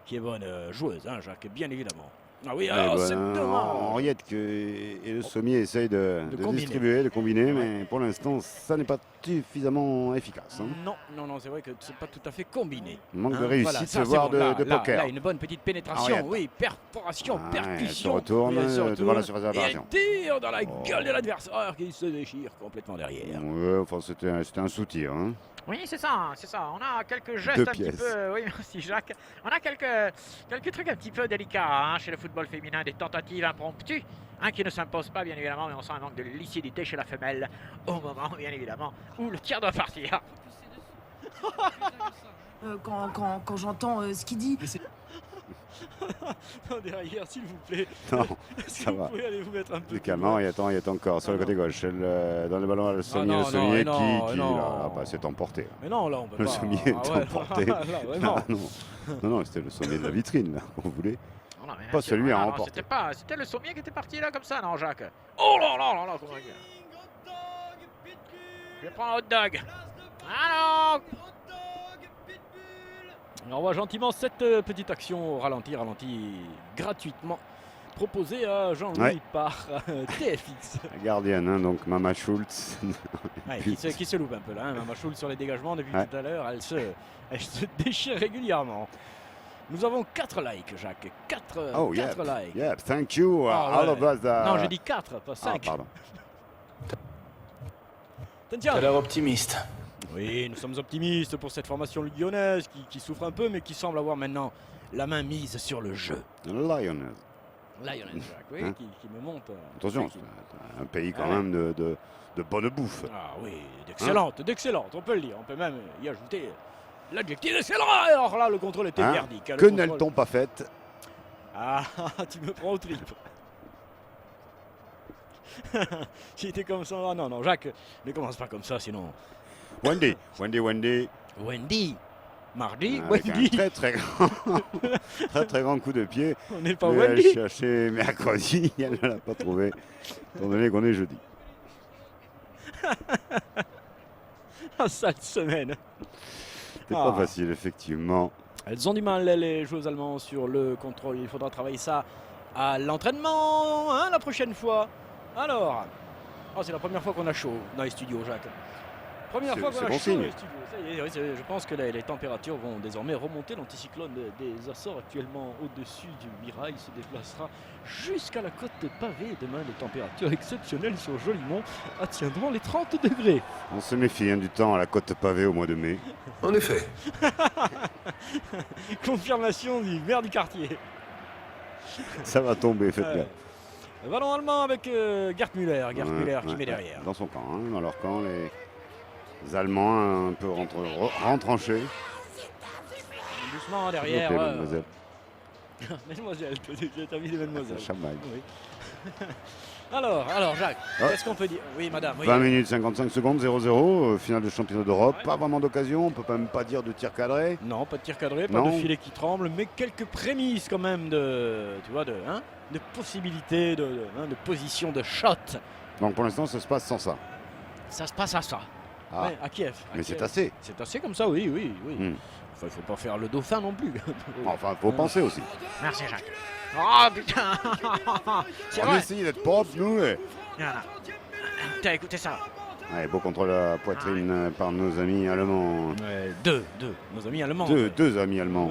Qui est bonne joueuse, hein, Jacques, bien évidemment. Ah oui, Eh alors ben, c'est dommage. Henriette et le sommier essayent de combiner. distribuer, de combiner, mais pour l'instant, ça n'est pas suffisamment efficace. hein. Non, non, non, c'est vrai que c'est pas tout à fait combiné. Manque de Hein, réussite, voilà, ce ça, c'est voire bon. Là, de là, poker. Là, une bonne petite pénétration, Henriette. oui, perforation, Ah, elle se percussion. retourne, Et elle se devant retourne, la surface de et elle réparation. tire dans la Oh. gueule de l'adversaire qui se déchire complètement derrière. Ouais, enfin, c'était un sous-tir. hein. Oui, c'est ça, c'est ça. On a quelques gestes Deux un petit pièces. peu. Oui, merci Jacques. On a quelques trucs un petit peu délicats hein, chez le football féminin, des tentatives impromptues hein, qui ne s'imposent pas, bien évidemment, mais on sent un manque de lucidité chez la femelle au moment, bien évidemment, où le tir doit partir. Quand j'entends ce qu'il dit. Non, derrière, s'il vous plaît. Non, Est-ce ça que vous va. pouvez aller vous mettre un peu plus plus calme, loin il attend encore sur le côté gauche. Dans le ballon, le sommier, non, le sommier non, qui non. là, bah, s'est emporté. Mais non, là, on peut Le pas. sommier est ouais, emporté. là, vraiment. Ah, non, c'était le sommier de la vitrine, là, qu'on voulait. Oh non, mais Pas monsieur, celui à non, non, remporter. C'était le sommier qui était parti là comme ça, non, Jacques? Oh là là là là, comment dire? Je vais prendre un hot dog. Alors, Alors, on voit gentiment cette petite action au ralenti gratuitement proposée à Jean-Louis Ouais. par TFX. La gardienne, hein, donc Mama Schultz. Ouais, Puis- qui se loupe un peu là, hein. Mama Schulz sur les dégagements depuis Ouais. tout à l'heure, elle se déchire régulièrement. Nous avons 4 likes, Jacques. 4 Oh, likes. Yeah, thank you, Ah, all ouais. of us. Non, j'ai dit 4, pas Ah, 5. pardon. Tiens. T'as l'air optimiste. Oui, nous sommes optimistes pour cette formation lyonnaise qui souffre un peu, mais qui semble avoir maintenant la main mise sur le jeu. Lioness. Lyonnaise, Jacques, oui, Hein qui me monte. Attention, qui- c'est un pays quand Ah, même de bonne bouffe. Ah oui, d'excellente, on peut le dire. On peut même y ajouter l'adjectif excellent. Alors là, le contrôle était Hein merdique. Le Que contrôle- n'a-t-on pas fait? Ah, tu me prends au trip. J'étais comme ça. Ah, non, Jacques, ne commence pas comme ça, sinon. Wendy. Wendy, mardi, Avec un Wendy. très grand, très grand coup de pied. On n'est pas Mais elle Wendy. cherchait mercredi, elle ne l'a pas trouvé, étant donné qu'on est jeudi. Ah, sale semaine. C'était Ah. pas facile, effectivement. Elles ont du mal, les joueuses allemandes, sur le contrôle. Il faudra travailler ça à l'entraînement, hein, la prochaine fois. Alors, oh, c'est la première fois qu'on a chaud dans les studios, Jacques. Première C'est- fois qu'on c'est a bon chaud signe. dans les studios. Ça y est, oui, je pense que les températures vont désormais remonter. L'anticyclone des Açores, actuellement au-dessus du Mirail, se déplacera jusqu'à la côte pavée. Demain, des températures exceptionnelles sur Jolimont atteindront les 30 degrés. On se méfie hein, du temps à la côte pavée au mois de mai. En effet. Confirmation du maire du quartier. Ça va tomber, faites Ouais. gaffe. Ballon allemand avec Gerd Müller. Gerd Ouais, Müller qui ouais, met derrière. Dans son camp, hein, dans leur camp, les Allemands un peu rentranchés. Doucement derrière. S'il vous plaît, mademoiselle. Mademoiselle, t'as mis des mademoiselles. Chamaille. Oui. Alors, Jacques, Ouais. qu'est-ce qu'on peut dire? Oui, madame. Oui. 20 minutes 55 secondes, 0-0, finale de championnat d'Europe. Pas vraiment d'occasion, on peut même pas dire de tir cadré. Non, pas de tir cadré, pas Non. de filet qui tremble, mais quelques prémices quand même de, tu vois, de possibilités, de position de shot. Donc pour l'instant, ça se passe sans ça. Ça se passe à ça. Ah, Ouais, à Kiev. à mais Kiev. c'est assez. C'est assez comme ça, oui. Hmm. Enfin, il faut pas faire le dauphin non plus. Enfin, faut penser aussi. merci Jacques. Oh putain. C'est On vrai. essaye d'être propre, nous. Voilà. T'as écouté ça? Ouais, beau contre la poitrine par nos amis allemands. Ouais, deux, nos amis allemands. Deux amis allemands.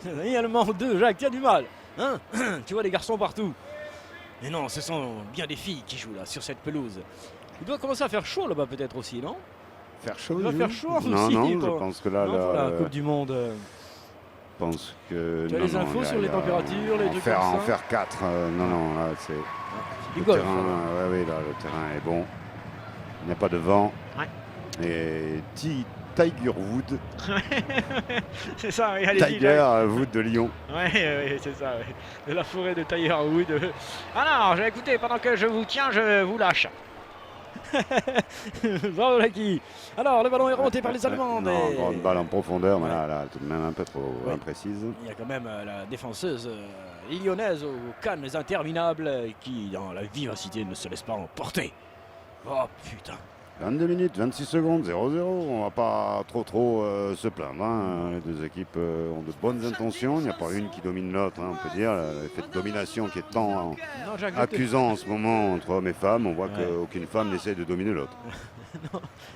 Nos amis allemands, deux, Jacques, tu as du mal. Hein tu vois des garçons partout. Mais non, ce sont bien des filles qui jouent là, sur cette pelouse. Il doit commencer à faire chaud là-bas peut-être aussi, non? Faire chaud. Il va nous faire chaud Non, aussi, non, je toi. pense que là, Non, pour la là, Coupe du Monde. pense que... Tu as non, les non, infos là, sur les températures, les trucs comme En ça faire 4, non, non, là, c'est... Du Le golf. terrain, ouais, oui, là, le terrain est bon. Il n'y a pas de vent. Ouais. Et Tiger Wood, C'est ça, oui, allez-y. Tiger Wood de Lyon. Ouais, c'est ça, ouais. De la forêt de Tiger Wood. Alors, écoutez, pendant que je vous tiens, je vous lâche. Bravo Lucky. Alors le ballon est remonté par les Allemands. Non, mais- grande balle en profondeur, mais Ouais. là, tout de même un peu trop Ouais. imprécise. Il y a quand même la défenseuse lyonnaise aux cannes interminables qui, dans la vivacité, ne se laisse pas emporter. Oh putain. 22 minutes, 26 secondes, 0-0. On va pas trop se plaindre. Hein. Les deux équipes ont de bonnes intentions. Il n'y a pas une qui domine l'autre, hein, on peut dire. L'effet de domination qui est tant Non, Jacques, accusant en ce moment entre hommes et femmes. On voit Ouais. qu'aucune femme n'essaie de dominer l'autre.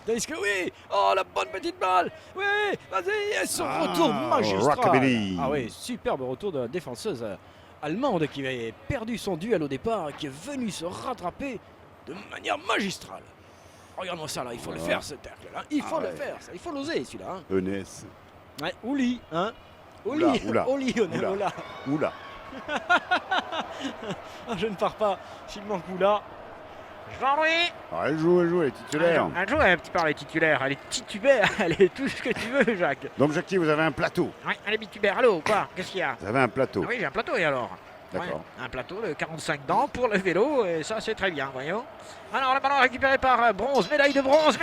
Est-ce que oui? Oh la bonne petite balle. Oui, vas-y, et son Ah, retour magistral. rockabilly. Ah oui, superbe retour de la défenseuse allemande qui avait perdu son duel au départ, qui est venue se rattraper de manière magistrale. Regarde-moi ça là, il faut le Voilà. faire ce tacle là. Il faut Ah le ouais. faire, ça. Il faut l'oser celui-là. Hein. Eunès. Ouais, Ouli, hein. Ouli, Oula, oula, Oli, oula. Oula. Oula. Ah, je ne pars pas, s'il manque Oula. Jean-Louis. Ah, elle joue, elle est titulaire. Elle joue un petit peu, elle est titulaire, elle est titulaire, elle est tout ce que tu veux, Jacques. Donc Jackie, vous avez un plateau. Oui, elle est bitubère, allô, quoi? Qu'est-ce qu'il y a? Vous avez un plateau. Ah oui, j'ai un plateau, et alors? D'accord. Ouais, un plateau de 45 dents pour le vélo, et ça c'est très bien, voyons. Alors le ballon récupéré par Bronze, médaille de bronze,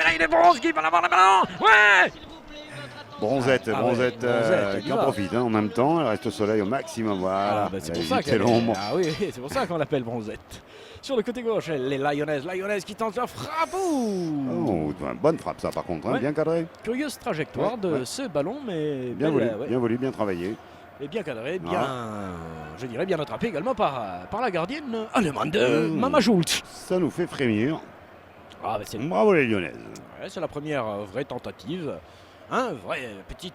qui va l'avoir le ballon. Ouais. S'il vous plaît, votre attention. Bronzette, Ah ouais, Bronzette, Bronzette, qui il en va. profite hein, en même temps. Elle reste au soleil au maximum. Voilà. Ah, bah, c'est Elle pour ça évite qu'elle l'ombre. Ah oui, oui, c'est pour ça qu'on l'appelle Bronzette. Sur le côté gauche, les Lyonnaises qui tentent leur frappe. Ouh. Oh, bonne frappe ça par contre, hein, Ouais. bien cadré. Curieuse trajectoire Ouais, de ouais. ce ballon, mais Bien belle, voulu, ouais. bien voulu, bien travaillé. Et bien cadré, bien, je dirais bien attrapé également par la gardienne allemande, Mama Schultz. Ça nous fait frémir. Ah, bah, c'est Bravo les Lyonnaises. ouais, c'est la première vraie tentative. Un vrai petit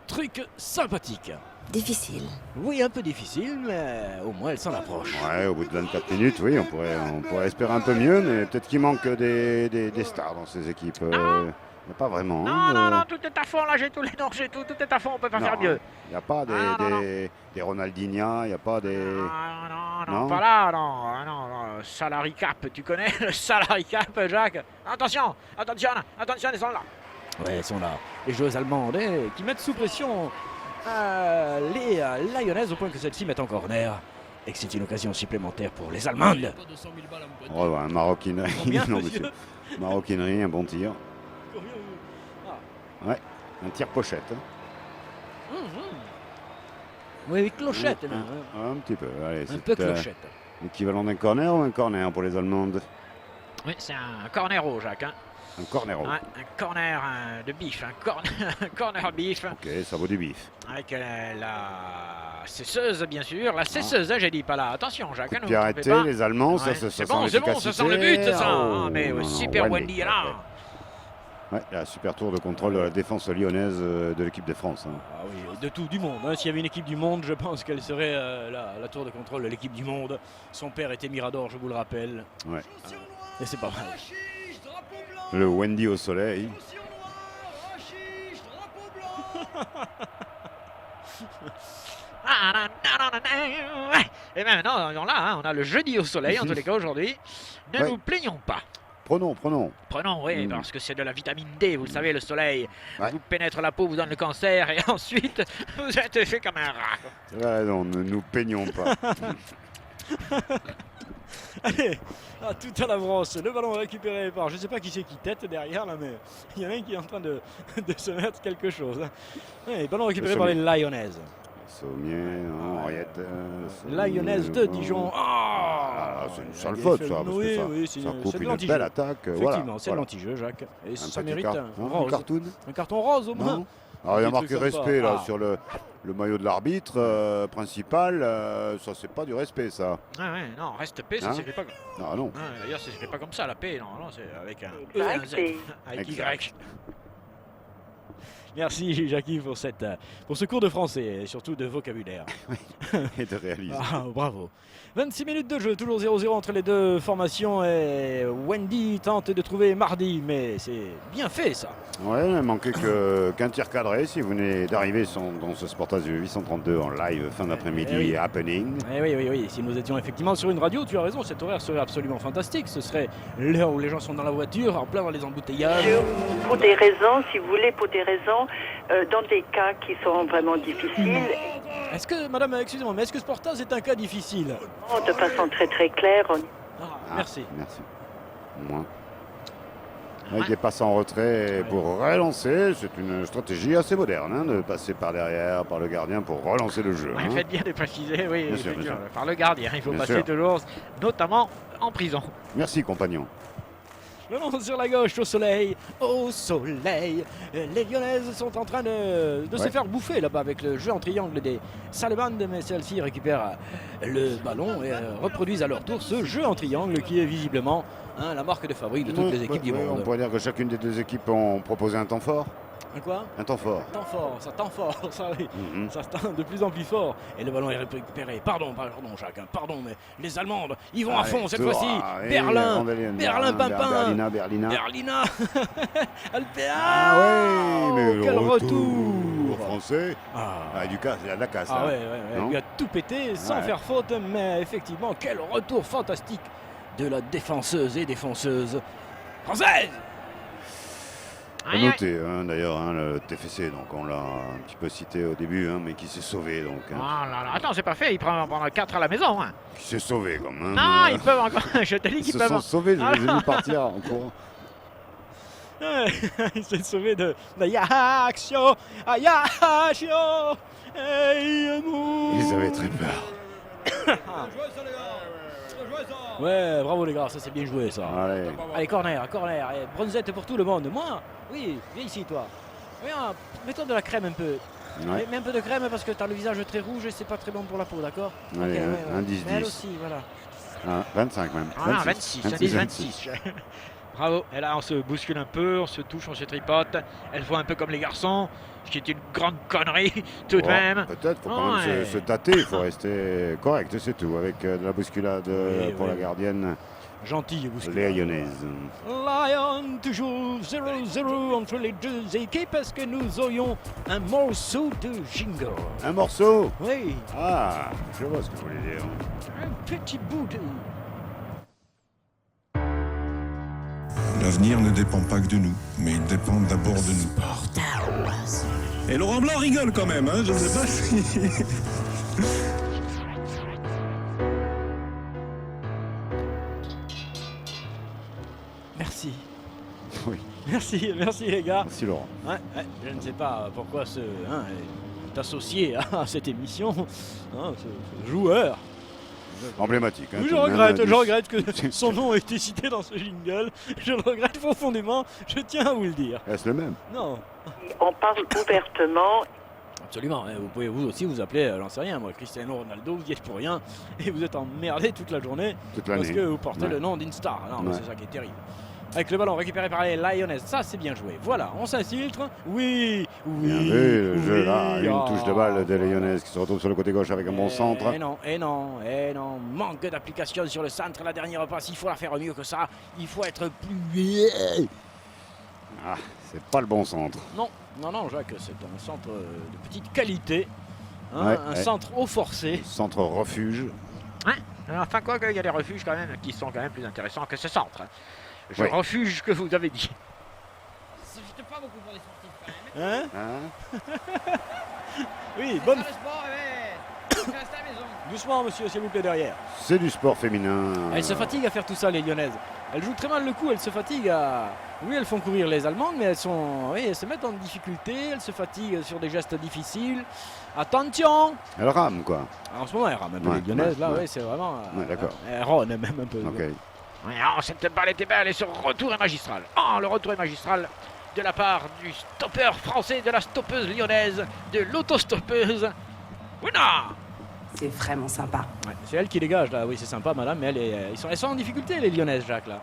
truc sympathique. Difficile. Oui, un peu difficile, mais au moins elle s'en approche. Ouais, au bout de 24 minutes, oui, on pourrait espérer un peu mieux, mais peut-être qu'il manque des stars dans ces équipes. Il n'y a pas vraiment. Non, non, non, tout est à fond, là j'ai tous les noms, j'ai tout est à fond, on peut pas faire mieux. Il n'y a pas Ah, non, des Ronaldinho, il n'y a pas des... Non, non, Non pas là, non, non, non, salary cap, tu connais le salary cap, Jacques? Attention, attention, attention, ils sont là. Ouais, elles sont là. Les joueuses allemandes qui mettent sous pression les Lyonnaises au point que celles-ci mettent en corner. Et que c'est une occasion supplémentaire pour les Allemandes. Pas 200 000 balles à me Oh, ouais, un maroquinerie. Combien, non, monsieur Maroquinerie, un bon tir. Ah. Un tir pochette. Hein. Oui, oui, clochette. là, Un petit peu. Allez, Un c'est peu clochette. l'équivalent d'un corner ou un corner pour les Allemandes? Oui, c'est un cornero, Jacques. Hein. Un cornero. Ouais, un corner de bif, un corner bif. Ok, ça vaut du bif. Avec la cesseuse, bien sûr. La cesseuse, hein, j'ai dit pas là. Attention, Jacques. Hein, Puis arrêtez, les Allemands, ça c'est sent bon, ça sent le but, ça. Oh, Ah, mais non, non, super Wendy est là. Ouais, là, super tour de contrôle de la défense lyonnaise de l'équipe de France. Hein. Ah oui, de tout, du monde. Hein. S'il y avait une équipe du monde, je pense qu'elle serait la tour de contrôle de l'équipe du monde. Son père était Mirador, je vous le rappelle. Ouais. Et c'est pas vrai. Hachiche, drapeau blanc. Le Wendy au soleil. Caution noire, hachiche, drapeau blanc. Et bien maintenant, on a le jeudi au soleil, en tous les cas aujourd'hui. Ne Ouais. nous plaignons pas. Prenons. Prenons, oui, parce que c'est de la vitamine D, vous le savez, le soleil. Ouais. Vous pénètre la peau, vous donne le cancer, et ensuite, vous êtes fait comme un rat. Ouais, non, ne nous peignons pas. Allez, tout à la brosse. Le ballon récupéré par, je sais pas qui c'est qui tête derrière là, mais il y en a un qui est en train de se mettre quelque chose. Hein. Ouais, ballon récupéré par les Lyonnaises. Sommier, non, Henriette. Lyonnaises de Dijon. Ah, c'est une sale Il faute fait- ça, parce oui, que oui, ça c'est coupe de une l'anti-jeu. belle attaque. Effectivement, Voilà, c'est voilà. l'anti-jeu, Jacques. Et Un ça petit mérite un un rose. cartoon. Un carton rose au moins. Non. Alors il y a Des marqué trucs sympas. respect là Ah. sur le maillot de l'arbitre principal. Ça c'est pas du respect ça. Ah ouais, non, reste paix, ça Hein s'écrit pas comme Ah non. D'ailleurs, ça s'écrit pas comme ça, la paix, non, non, c'est avec un E, un Z, avec Y. Merci Jackie pour ce cours de français et surtout de vocabulaire. Et de réaliser. Ah, bravo. 26 minutes de jeu, toujours 0-0 entre les deux formations et Wendy tente de trouver Mardi, mais c'est bien fait ça. Ouais, il ne manquait qu'un tir cadré si vous venez d'arriver dans ce Sportage 832 en live fin d'après-midi oui. happening. Eh oui, si nous étions effectivement sur une radio, tu as raison, cet horaire serait absolument fantastique. Ce serait l'heure où les gens sont dans la voiture, en plein dans les embouteillages. Pour des raisons, si vous voulez, dans des cas qui sont vraiment difficiles, Est-ce que, madame, excusez-moi, mais est-ce que Sportage est un cas difficile? de façon très très claire, Merci. Merci. Moi. Avec des passes en retrait pour relancer, c'est une stratégie assez moderne hein, de passer par derrière, par le gardien pour relancer le jeu. Ouais, hein. faites bien de préciser, oui, Bien sûr, effectivement, bien sûr. par le gardien. Il faut Bien passer sûr. toujours, notamment en prison. Merci compagnon. Le long sur la gauche au soleil, les Lyonnaises sont en train de se Ouais. faire bouffer là-bas avec le jeu en triangle des Salamandes, mais celles-ci récupèrent le ballon et reproduisent à leur tour ce jeu en triangle qui est visiblement la marque de fabrique de toutes les équipes du On monde. pourrait dire que chacune des deux équipes ont proposé un temps fort. Quoi? Un temps fort. Temps fort, ça oui. Mhm. Ça se tend de plus en plus fort. Et le ballon est récupéré. Pardon, chacun. Pardon, mais les Allemandes, ils vont à fond cette fois-ci. Berlin, Pimpin. Berlina. Alpea. Ah ouais, mais le quel retour retour. français. Ah. Du cas, il y a de la casse. Ah là. ouais, Non il a tout pété sans Ouais. faire faute, mais effectivement, quel retour fantastique de la défenseuse et défenseuse française. On a noté d'ailleurs le TFC, donc on l'a un petit peu cité au début, mais qui s'est sauvé donc. Ah là là, attends, c'est pas fait, ils prennent 4 à la maison. Hein. Qui s'est sauvé quand même. Non, ils peuvent encore. Je te dis Ils qu'ils se peuvent. sont sauvés, je les ai vus partir en courant. Il s'est sauvé de Ajaxio. Ils avaient très peur. Ouais, bravo les gars, ça c'est bien joué ça. Allez. Allez, corner. Et bronzette pour tout le monde. Moi, oui, viens ici toi. Viens, mets-toi de la crème un peu. Ouais. Mets un peu de crème parce que t'as le visage très rouge et c'est pas très bon pour la peau, d'accord? Allez, Ok, un Mais elle 10-10. aussi, voilà. 25 même. Ah, 26, 26. Bravo, et là on se bouscule un peu, on se touche, on se tripote. Elle voit un peu comme les garçons, ce qui est une grande connerie tout de même. Peut-être, faut quand même Ouais. se tâter, il faut rester correct, c'est tout. Avec de la bousculade pour oui. la gardienne, Gentil, vous les Lyonnaises. Lion, toujours 0-0 entre les deux équipes. Est-ce que nous aurions un morceau de jingle? Un morceau. Oui, Ah, je vois ce que vous voulez dire. un petit bout de... L'avenir ne dépend pas que de nous, mais il dépend d'abord de nous. Et Laurent Blanc rigole quand même, hein, je ne sais pas si... Merci. Oui. Merci les gars. Merci Laurent. Ouais, je ne sais pas pourquoi est associé à cette émission, ce joueur. Emblématique. Oui, je tout de même, regrette que son nom ait été cité dans ce jingle. Je le regrette profondément, je tiens à vous le dire. Est-ce le même? Non, on parle ouvertement. absolument. Vous pouvez vous aussi vous appeler, j'en sais rien, moi, Cristiano Ronaldo, vous y êtes pour rien. Et vous êtes emmerdé toute la journée Toute parce l'année. que vous portez Ouais. le nom d'une star. Non, mais Ouais. c'est ça qui est terrible. Avec le ballon récupéré par les Lyonnaises, ça c'est bien joué. Voilà, on s'infiltre. Oui, Bien vu, le jeu là, oui, une touche de balle des Lyonnaises qui se retrouve sur le côté gauche avec un bon centre. Et non, manque d'application sur le centre, la dernière passe, il faut la faire mieux que ça, il faut être plus... Ah, c'est pas le bon centre. Non, Jacques, c'est un centre de petite qualité, Ouais, un ouais. centre haut forcé. Centre refuge. Enfin, quoi qu'il y a des refuges quand même qui sont quand même plus intéressants que ce centre. Je Oui. refuge que vous avez dit. Ça ne pas beaucoup pour les sportifs quand même. Hein? Hein? Oui, bonne... Le sport, ouais. Reste à la maison. Doucement, monsieur, s'il vous plaît, derrière. C'est du sport féminin. Elles se fatiguent à faire tout ça, les Lyonnaises. Elles jouent très mal le coup, elles se fatiguent à... Oui, elles font courir les Allemandes, mais elles se mettent en difficulté, elles se fatiguent sur des gestes difficiles. Attention! Elle rame quoi. En ce moment, elles rament un peu Ouais, les Lyonnaises, là, ouais. ouais, c'est vraiment... Ouais, d'accord. Elles rônent même un peu. Ok. Cette balle était belle et ce retour est magistral. Le retour est magistral de la part du stoppeur français, de la stoppeuse lyonnaise, de l'autostoppeuse. Wina! C'est vraiment sympa. Ouais, c'est elle qui dégage, là. Oui, c'est sympa, madame, mais elles sont en difficulté, les Lyonnaises, Jacques, là.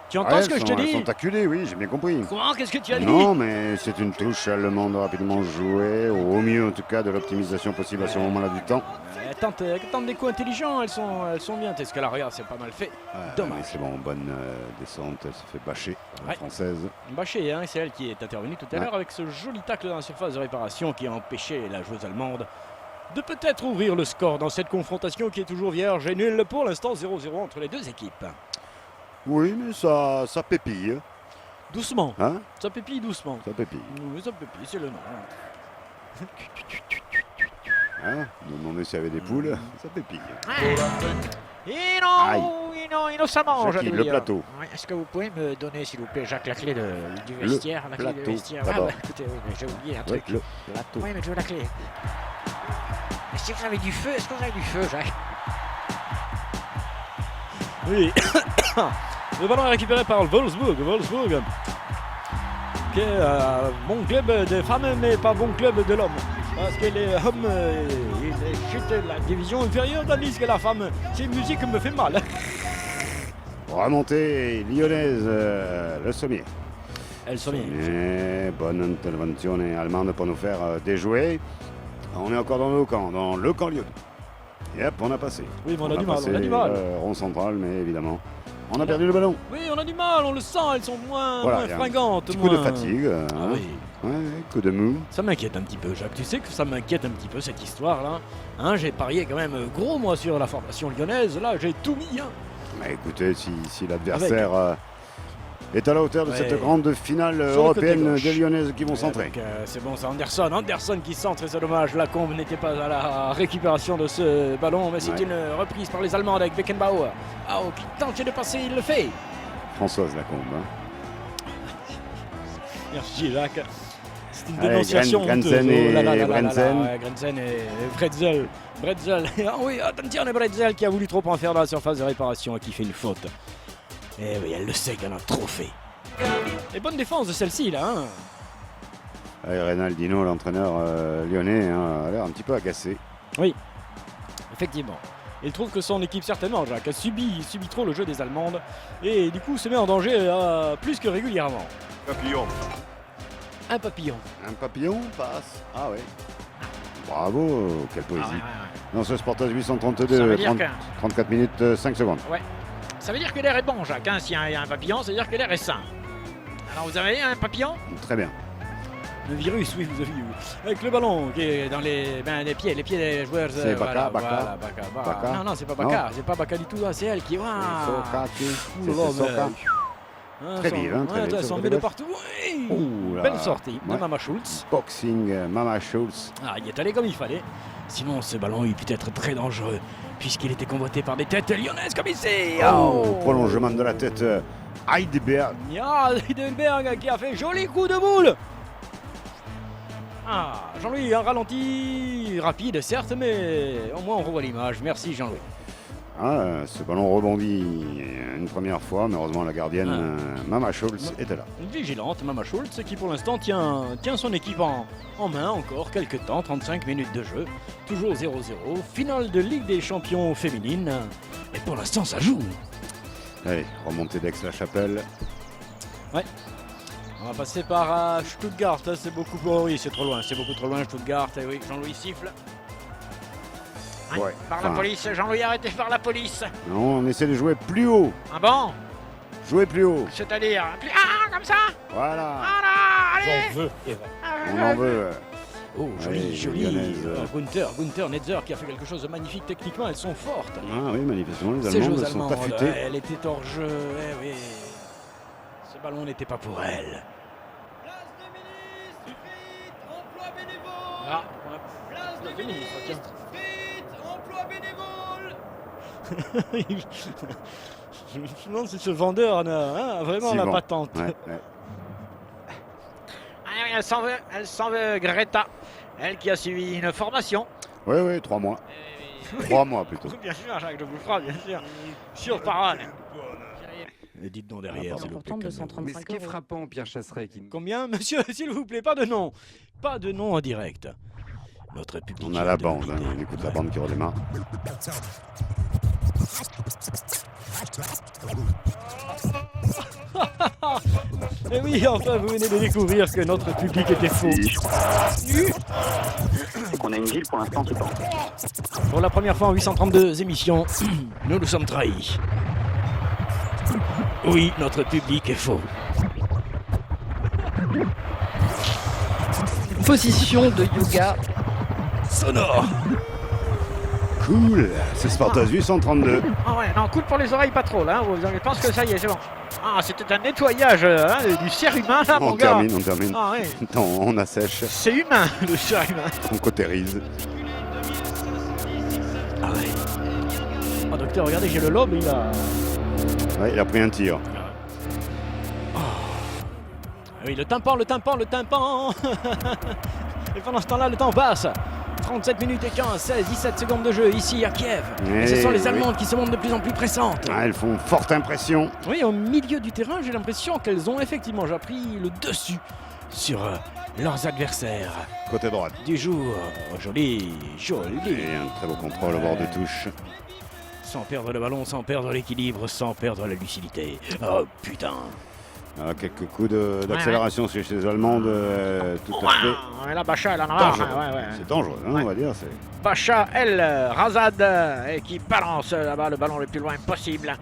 Tu entends ce que je te Elles dis? sont acculées, oui, j'ai bien compris. Comment? Qu'est-ce que tu as dit? Non, mais c'est une touche allemande rapidement jouée, au mieux en tout cas de l'optimisation possible à ce moment-là du temps. Elle tente des coups intelligents, elles sont bien. Est-ce que la regarde, c'est pas mal fait. Dommage. Mais c'est bon, bonne descente, elle se fait bâcher, la Ouais. française. Bâché, hein, c'est elle qui est intervenue tout à Ouais. l'heure avec ce joli tacle dans la surface de réparation qui a empêché la joueuse allemande de peut-être ouvrir le score dans cette confrontation qui est toujours vierge et nulle pour l'instant 0-0 entre les deux équipes. Oui, mais ça pépille, Doucement, hein, ça pépille doucement. ça pépille. Oui, ça pépille, c'est le nom. Hein, me demander s'il y avait des poules, ça pépille. Et Aïe. non, ça mange. Jackie, je dois le dire. plateau. Ouais, est-ce que vous pouvez me donner, s'il vous plaît, Jacques, la clé du Le vestiaire? La clé du plateau, vestiaire. d'abord. Écoutez, oui, mais j'ai oublié un Ouais, truc. le plateau. Oui, mais je veux la clé. Est-ce que vous avez du feu? Est-ce que vous avez du feu, Jacques? Oui. Le ballon est récupéré par le Wolfsburg. Wolfsburg, qui est bon club des femmes, mais pas bon club de l'homme. Parce que les hommes, ils chutent la division inférieure, tandis que la femme, c'est musique me fait mal. Remontée lyonnaise, le sommier. Elle sonne. Mais bonne intervention allemande pour nous faire déjouer. On est encore dans le camp lyonnais. Yep, on a passé. Oui, mais on a du mal, on a du mal. Rond central, mais évidemment, on a perdu le ballon. Oui, on a du mal, on le sent, elles sont moins, Voilà, moins il y a un fringantes. Petit coup de moins- fatigue. Ah hein. oui. Ouais, coup de mou. Ça m'inquiète un petit peu, Jacques. Tu sais que ça m'inquiète un petit peu cette histoire-là. Hein, j'ai parié quand même gros, moi, sur la formation lyonnaise. Là, j'ai tout mis. Hein. Mais écoutez, si l'adversaire est à la hauteur de Ouais. cette grande finale Sur le européenne côté gauche. des Lyonnaises qui vont centrer. Donc, c'est bon, c'est Anderson. Anderson qui centre, et c'est dommage. Lacombe n'était pas à la récupération de ce ballon, mais c'est Ouais. une reprise par les Allemands avec Beckenbauer. Oh, qui tente de passer, il le fait. Françoise Lacombe. Hein. Merci, Jacques. C'est une Allez, dénonciation. Grenzen honteuse. et Oh là là là là là Brentzen. là, ouais, Grenzen et Bretzel. Bretzel. Ah oui, attention, Bretzel qui a voulu trop en faire dans la surface de réparation et qui fait une faute. Eh oui, elle le sait qu'elle en a trop fait. Et bonne défense de celle-ci, là. Hein. Allez, Reynaldino, l'entraîneur lyonnais, hein, a l'air un petit peu agacé. Effectivement. Il trouve que son équipe, certainement, Jacques, a subi trop le jeu des Allemandes et du coup se met en danger plus que régulièrement. Papillon. Un papillon. Un papillon passe. Ah oui. Bravo, quelle Ah, poésie. ouais. Dans ce Sportage Ça 832, veut dire 34 minutes 5 secondes. Ça veut dire que l'air est bon, Jacques. Hein. S'il y a un papillon, ça veut dire que l'air est sain. Alors, vous avez un papillon? Très bien. Le virus, oui, vous avez vu. Avec le ballon qui est dans les pieds des joueurs. C'est Baka, Baka. Voilà, Baka. Non, c'est pas Baka, c'est pas Baka du tout, c'est elle qui. Soka, Ouh là là, Soka. mais- Très vif, hein, très vif, Elle sur s'en le met de gauche. partout. Oui. Ouh là. Belle sortie de Ouais. Mama Schultz. Boxing, Mama Schultz. Ah, il est allé comme il fallait. Sinon, ce ballon, il peut être très dangereux, puisqu'il était convoité par des têtes lyonnaises comme ici. Oh, prolongement de la tête, Heidelberg. Ah, Heidelberg qui a fait joli coup de boule. Ah, Jean-Louis, un ralenti rapide, certes, mais au moins on revoit l'image. Merci, Jean-Louis. Ah, ce ballon rebondit une première fois, mais heureusement la gardienne, Mama Schultz, était là. Une vigilante, Mama Schultz, qui pour l'instant tient son équipe en main encore quelques temps, 35 minutes de jeu. Toujours 0-0, finale de Ligue des Champions féminine. Et pour l'instant, ça joue. Allez, remontée d'Aix-la-Chapelle. On va passer par Stuttgart, c'est beaucoup plus... oui, c'est trop loin, Stuttgart. Et oui, Jean-Louis siffle. Ouais, Par la enfin, police, Jean-Louis, arrêtez par la police. non, on essaie de jouer plus haut. Ah bon? Jouer plus haut. C'est-à-dire... Ah, comme ça? Voilà. Voilà, allez. J'en veux, Eva. On en veut. Oh, joli, Allez, joli. lyonnaise. Gunther Netzer qui a fait quelque chose de magnifique techniquement, elles sont fortes. Ah oui, manifestement, les Ces Allemandes joueuses sont allemandes, affûtées. elle était hors jeu, eh oui. Ce ballon n'était pas pour elle. Place de ministre, vite, emploi bénévole. Ah, on a... Place de de ministre, tiens. ministre, vite, emploi bénévole. Je me demande si ce vendeur a vraiment Si la bon. patente. Ouais, ouais. Ah oui, elle s'en veut, Greta. Elle qui a suivi une formation. Ouais, ouais, 3 mois. 3 mois plutôt. Bien sûr, Jacques de Bouffra, bien sûr. Sur parole. Et dites donc derrière, s'il vous plaît. Importante de calmez-vous. 135 Mais ce qui est euros. frappant, Pierre Chasseret, qui Combien, monsieur, s'il vous plaît, pas de nom. Pas de nom en direct. Notre public. On a la bande, hein, on écoute la bande qui redémarre. Et oui, enfin, vous venez de découvrir que notre public était faux. C'est qu'on a une ville pour l'instant qui porte. Pour la première fois en 832 émissions, nous nous sommes trahis. Oui, notre public est faux. Position de yoga. Sonore. Cool, c'est Spartas 832. Ah ouais, non, cool pour les oreilles, pas trop là. Je pense que ça y est, c'est bon. Ah, c'était un nettoyage du cerf-humain là, mon On gars. termine. Ah ouais. Non, on assèche, C'est humain, le cerf-humain. on cautérise. Ah ouais. Oh docteur, regardez, j'ai le lobe, il a... Ouais, il a pris un tir. Ah oui, le tympan. Et pendant ce temps-là, le temps passe. 37 minutes et 15, 16, 17 secondes de jeu ici à Kiev. Et ce sont les Allemandes qui se montrent de plus en plus pressantes. Ah, elles font forte impression. Oui, au milieu du terrain, j'ai l'impression qu'elles ont effectivement déjà pris le dessus sur leurs adversaires Côté droite. du jour. Oh, joli. Et un très beau contrôle au bord de touche. Sans perdre le ballon, sans perdre l'équilibre, sans perdre la lucidité. Oh putain. Ah, quelques coups d'accélération chez les Allemandes, tout à fait Ouais, là, Bacha, elle en a marre. dangereux. Ouais. C'est dangereux, hein, on va dire. C'est... Bacha, elle, Razad, et qui balance là-bas le ballon le plus loin possible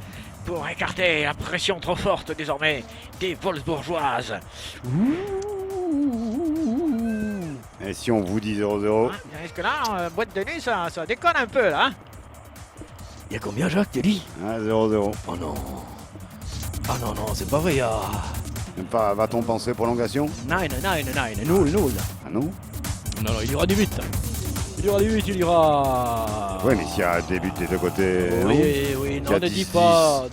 pour écarter la pression trop forte désormais des Wolfsburgeoises. Et si on vous dit 0-0, Parce que là, boîte de nuit, ça déconne un peu là. Il y a combien, Jacques, t'as dit? ah, 0-0. Oh non. Ah non, c'est pas vrai. Va-t-on penser prolongation? Nine, nul. Ah non? Non, il y aura du 8. Il y aura... Ouais, mais s'il y a des buts des deux côtés. Oui, Il y non, a ne 10, dis pas.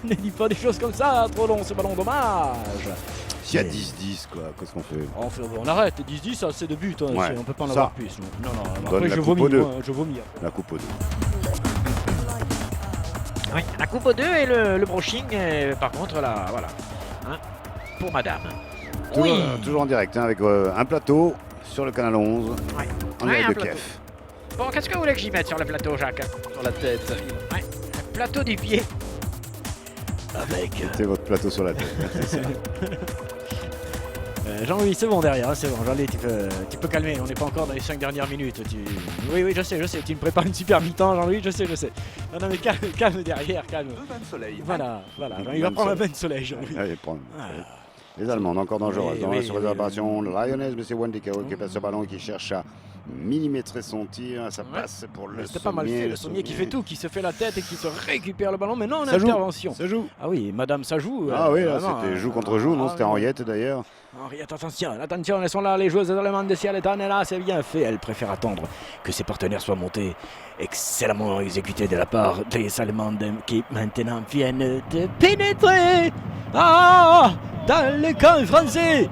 Ne dis pas des choses comme ça, trop long ce ballon, dommage. S'il y a 10-10, quoi, qu'est-ce qu'on fait? On arrête, 10-10, ça c'est de but, hein, Ouais, on peut pas en ça. avoir plus. Non, Donne après la je coupe vomis, aux deux. moi, je vomis. La coupe aux deux. Oui, la coupe aux deux et le brushing, par contre, là, voilà. Hein, pour madame. Toujours en direct, hein, avec un plateau sur le canal 11, Ouais. en Ouais, direct un de plateau. Kiev. Bon, qu'est-ce que vous voulez que j'y mette sur le plateau, Jacques? Sur la tête. Ouais, le plateau du pied. Avec. C'est votre plateau sur la tête. C'est ça. Jean-Louis, c'est bon derrière, hein, c'est bon. Jean-Louis, tu peux calmer, on n'est pas encore dans les 5 dernières minutes. Oui, je sais, tu me prépares une super mi-temps, Jean-Louis, je sais. Non, mais calme derrière, calme. Un bain de soleil. Voilà. Il va prendre un bain de soleil, Jean-Louis. Allez, prends. Ah. Les Allemandes encore dangereuses. Oui, Dans oui, la surface oui, d'opération, le Lyonnaise, mais c'est Wendy Cao qui passe ce ballon et qui cherche à millimétrer son tir. Ça passe pour le C'était pas mal fait, le sommier qui fait tout, qui se fait la tête et qui se récupère le ballon, mais non, en Ça joue. intervention. Ça joue. Ah oui, madame, ça joue. Ah oui, là, vraiment, c'était joue contre joue, non? C'était oui. Henriette d'ailleurs. Henriette, attention, elles sont là, les joueuses allemandes de Cialetan, et là, c'est bien fait. Elle préfère attendre que ses partenaires soient montés. Excellemment exécuté de la part des Allemandes qui maintenant viennent de pénétrer dans le camp français.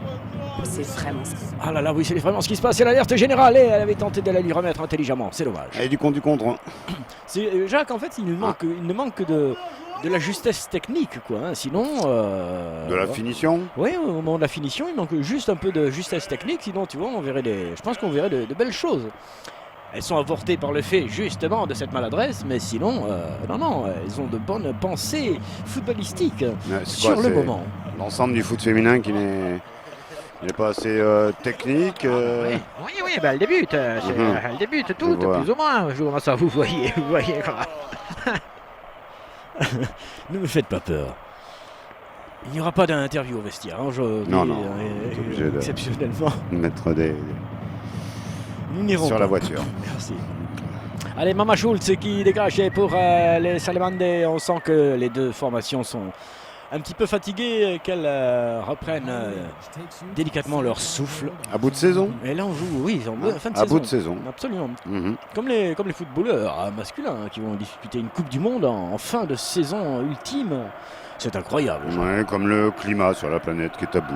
C'est vraiment ça. Ah là là, oui, c'est vraiment ce qui se passe, c'est l'alerte générale, et elle avait tenté de la lui remettre intelligemment, c'est dommage. Et du contre. Hein. Jacques, en fait, il ne manque de la justesse technique, quoi. Hein. Sinon... De la finition. Oui, au moment de la finition, il manque juste un peu de justesse technique. Sinon, tu vois, je pense qu'on verrait de belles choses. Elles sont avortées par le fait, justement, de cette maladresse. Mais sinon, non, elles ont de bonnes pensées footballistiques Ouais, c'est sur quoi, le c'est moment. L'ensemble du foot féminin qui n'est pas assez technique. Oui, elle débute. Elle débute toutes, Je vois. plus ou moins. Comment ça, vous voyez quoi. Ne me faites pas peur. Il n'y aura pas d'interview au vestiaire. Hein, Non, on est obligé de- exceptionnellement. Mettre Nous n'irons sur pas. la voiture. Merci. Allez, Mama Schulz qui dégage pour les Allemandes. On sent que les deux formations sont un petit peu fatiguées, qu'elles reprennent délicatement leur souffle. À bout de saison. Et là, on joue, oui, en fin de À saison. bout de saison. Absolument. Mhm. Comme les footballeurs masculins qui vont disputer une Coupe du Monde en fin de saison ultime. C'est incroyable. Ouais, comme le climat sur la planète qui est à bout.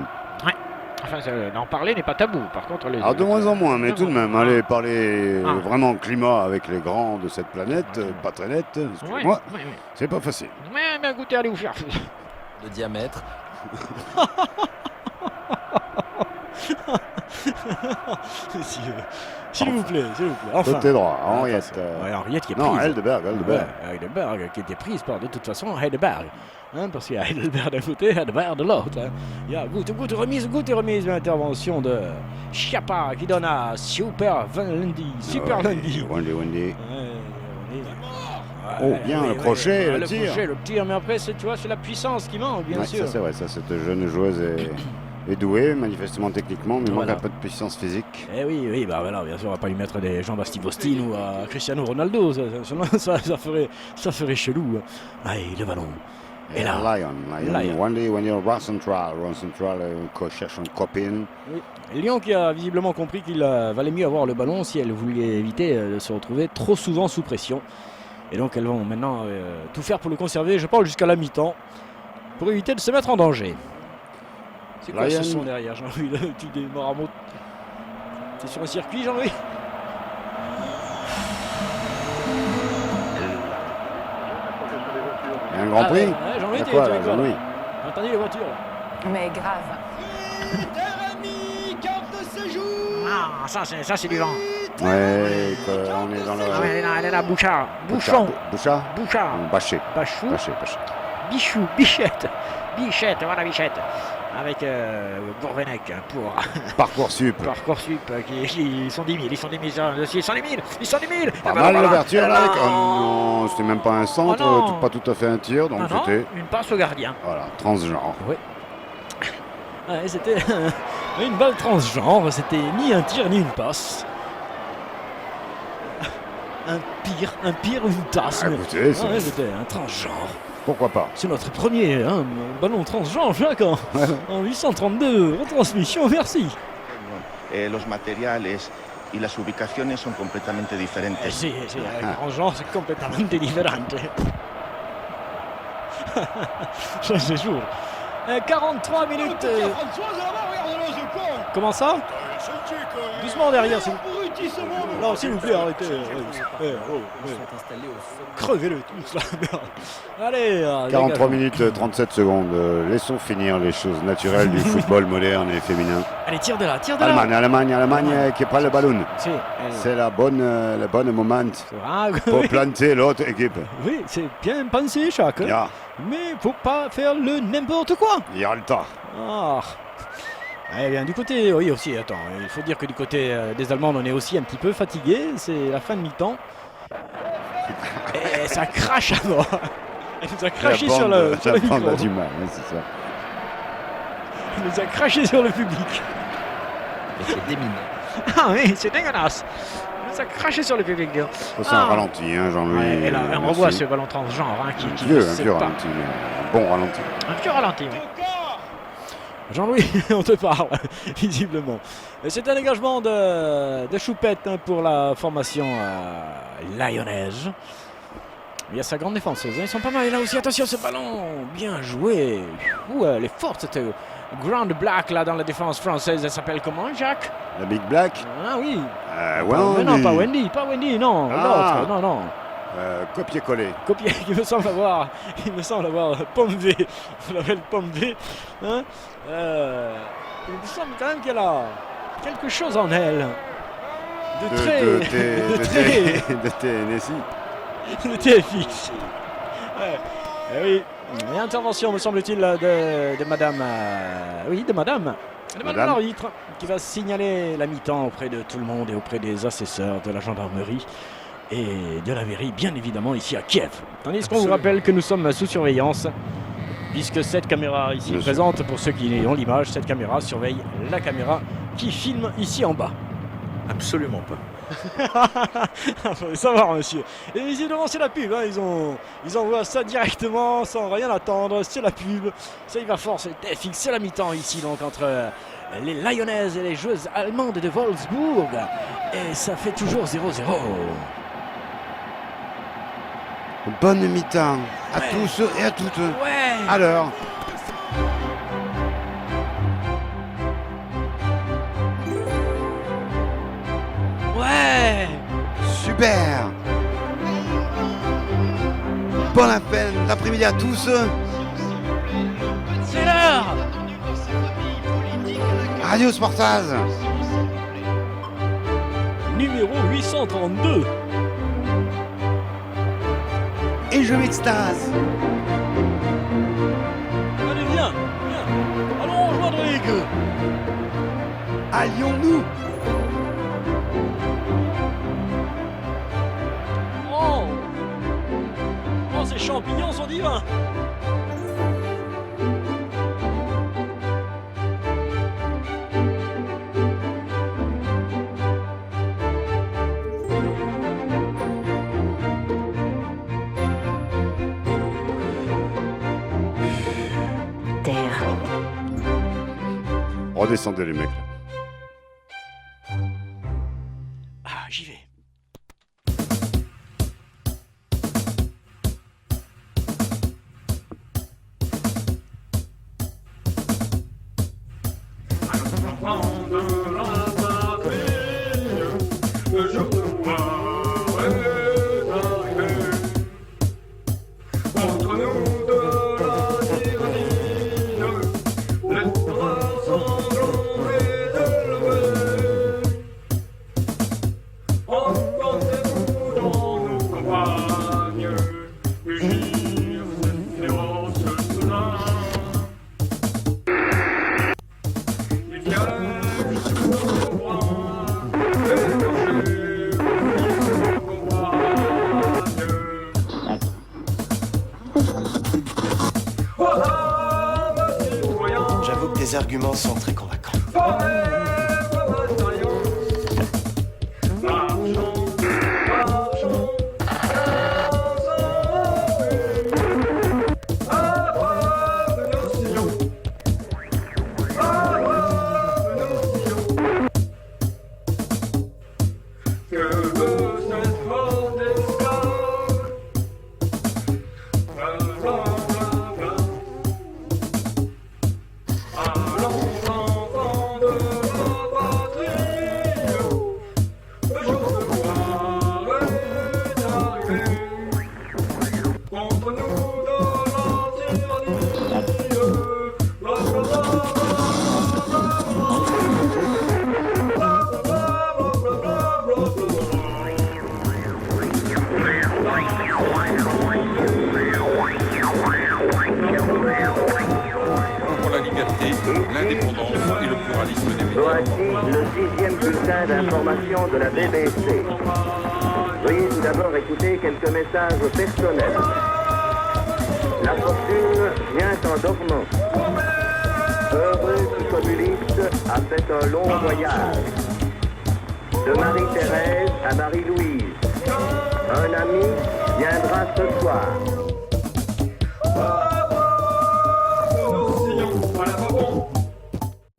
Enfin, d'en parler n'est pas tabou. Par contre, les... Alors de moins en moins, mais tout de même, allez parler Ah. vraiment climat avec les grands de cette planète, pas très net, excusez-moi, Oui. c'est pas facile. Mais écoutez, allez vous faire. De diamètre. S'il vous plaît, s'il vous plaît. Enfin. Côté droit, Henriette. Ouais, Henriette qui est prise. Non, Heidelberg. Ouais, Heidelberg qui était prise par de toute façon Heidelberg. Hein, parce qu'il y a Heidelberg d'un côté, Heidelberg de l'autre. Hein. Il y a goutte et remise l'intervention de Schiappa qui donne à Super Lundi. Wendy. Oh, bien, le crochet, le tir. Le tir, mais après, tu vois, c'est la puissance qui manque, bien sûr. Ça, c'est vrai, cette jeune joueuse est douée, manifestement techniquement, mais manque un peu de puissance physique. Eh oui, bah voilà, bien sûr, on va pas lui mettre des jambes à Steve Austin ou à Cristiano Ronaldo, ça ferait chelou. Allez, le ballon. Et là, Lion. Wendy, Round Central, cherche une copine. Oui. Lyon qui a visiblement compris qu'il valait mieux avoir le ballon si elle voulait éviter de se retrouver trop souvent sous pression. Et donc elles vont maintenant tout faire pour le conserver, je parle jusqu'à la mi-temps, pour éviter de se mettre en danger. C'est quoi ce son derrière, Jean-Louis, le petit démarrement? C'est sur un circuit, Jean-Louis? Il y a un grand prix. Jean-Louis, t'es quoi, Jean-Louis? Attendez les voitures. Mais grave. Carte de séjour. Ah, ça c'est du vent. Ouais, on est dans le... Ah, elle est là, Bouchard. Bouchard. Bachet. Bachou. Bachet. Bichou, Bichette, voilà Bichette, avec Gourvenec pour Parcoursup qui sont 10 000, ils sont 10 000. Pas mal l'ouverture là, non, c'était même pas un centre, pas tout à fait un tir, donc c'était... une passe au gardien. Voilà, transgenre. Oui. Ouais, c'était une balle transgenre, c'était ni un tir ni une passe. Un pire ou une tasse. Écoutez, c'était un transgenre. Pourquoi pas? C'est notre premier ballon transgenre, Jacques, en 832. Retransmission, merci. Los materiales y las ubicaciones son completamente diferentes. Sí, transgenre, c'est complètement différent. Ça, c'est jour. 43 minutes. Comment ça? Doucement derrière, s'il vous plaît. Non, s'il vous plaît, arrêtez. Crevez-le tous là. Allez. 43 minutes 37 secondes. Laissons finir les choses naturelles du football moderne et féminin. Allez, tire de là. Allemagne qui prend le ballon. C'est le bon moment pour planter l'autre équipe. Oui, c'est bien pensé, Jacques. Mais faut pas faire le n'importe quoi. Il y a le temps. Eh bien, du côté, oui aussi, attends, il faut dire que du côté des Allemands, on est aussi un petit peu fatigué, c'est la fin de mi-temps. Et ça crache à mort. Elle nous a craché sur le micro. On a du mal, c'est ça. Elle nous a craché sur le public. Et c'est déminant. Ah oui, c'est dégueulasse. Ça a craché sur le public. C'est un ralenti, Jean-Louis. Et là, on revoit ce ballon transgenre qui un vieux ralenti, un bon ralenti. Un vieux ralenti, oui. Jean-Louis, on te parle, visiblement. C'est un dégagement de Choupette pour la formation lyonnaise. Il y a sa grande défenseuse. Ils sont pas mal là aussi. Attention, ce ballon. Bien joué. Elle est forte cette Grande Black là dans la défense française. Elle s'appelle comment, Jacques? La Big Black? Ah oui. Wendy. Non, pas Wendy, non. L'autre, non. Copier-coller. Il me semble avoir Pomme V. On l'appelle Pomme V. Hein, il me semble quand même qu'elle a quelque chose en elle. De TNSI. De TFX. Oui. Et intervention, me semble-t-il, de Madame. De Madame l'arbitre, qui va signaler la mi-temps auprès de tout le monde et auprès des assesseurs de la gendarmerie et de la mairie, bien évidemment, ici à Kiev. Tandis qu'on vous rappelle que nous sommes sous surveillance, puisque cette caméra ici présente, pour ceux qui ont l'image, cette caméra surveille la caméra qui filme ici en bas. Absolument pas. Faut savoir, monsieur. Et visiblement c'est la pub, ils envoient ça directement sans rien attendre, c'est la pub, ça y va fort, c'est TFX, c'est la mi-temps ici donc entre les Lyonnaises et les joueuses allemandes de Wolfsburg, et ça fait toujours 0-0. Bonne mi-temps à tous et à toutes. Alors super. Bon l'après-midi à tous. C'est l'heure. Radio Sportaz. numéro 832. Et je m'extase. Allez, viens. Allons rejoindre les gueux. Allions-nous. Oh, ces champignons sont divins. Redescendez les mecs. Ah, j'y vais. J'avoue que tes arguments sont très convaincants. l'indépendance et le pluralisme des médias. Voici le 6e bulletin d'information de la BBC. Veuillez tout d'abord écouter quelques messages personnels. La fortune vient en dormant. Heureux qui communiste a fait un long voyage. De Marie-Thérèse à Marie-Louise. Un ami viendra ce soir.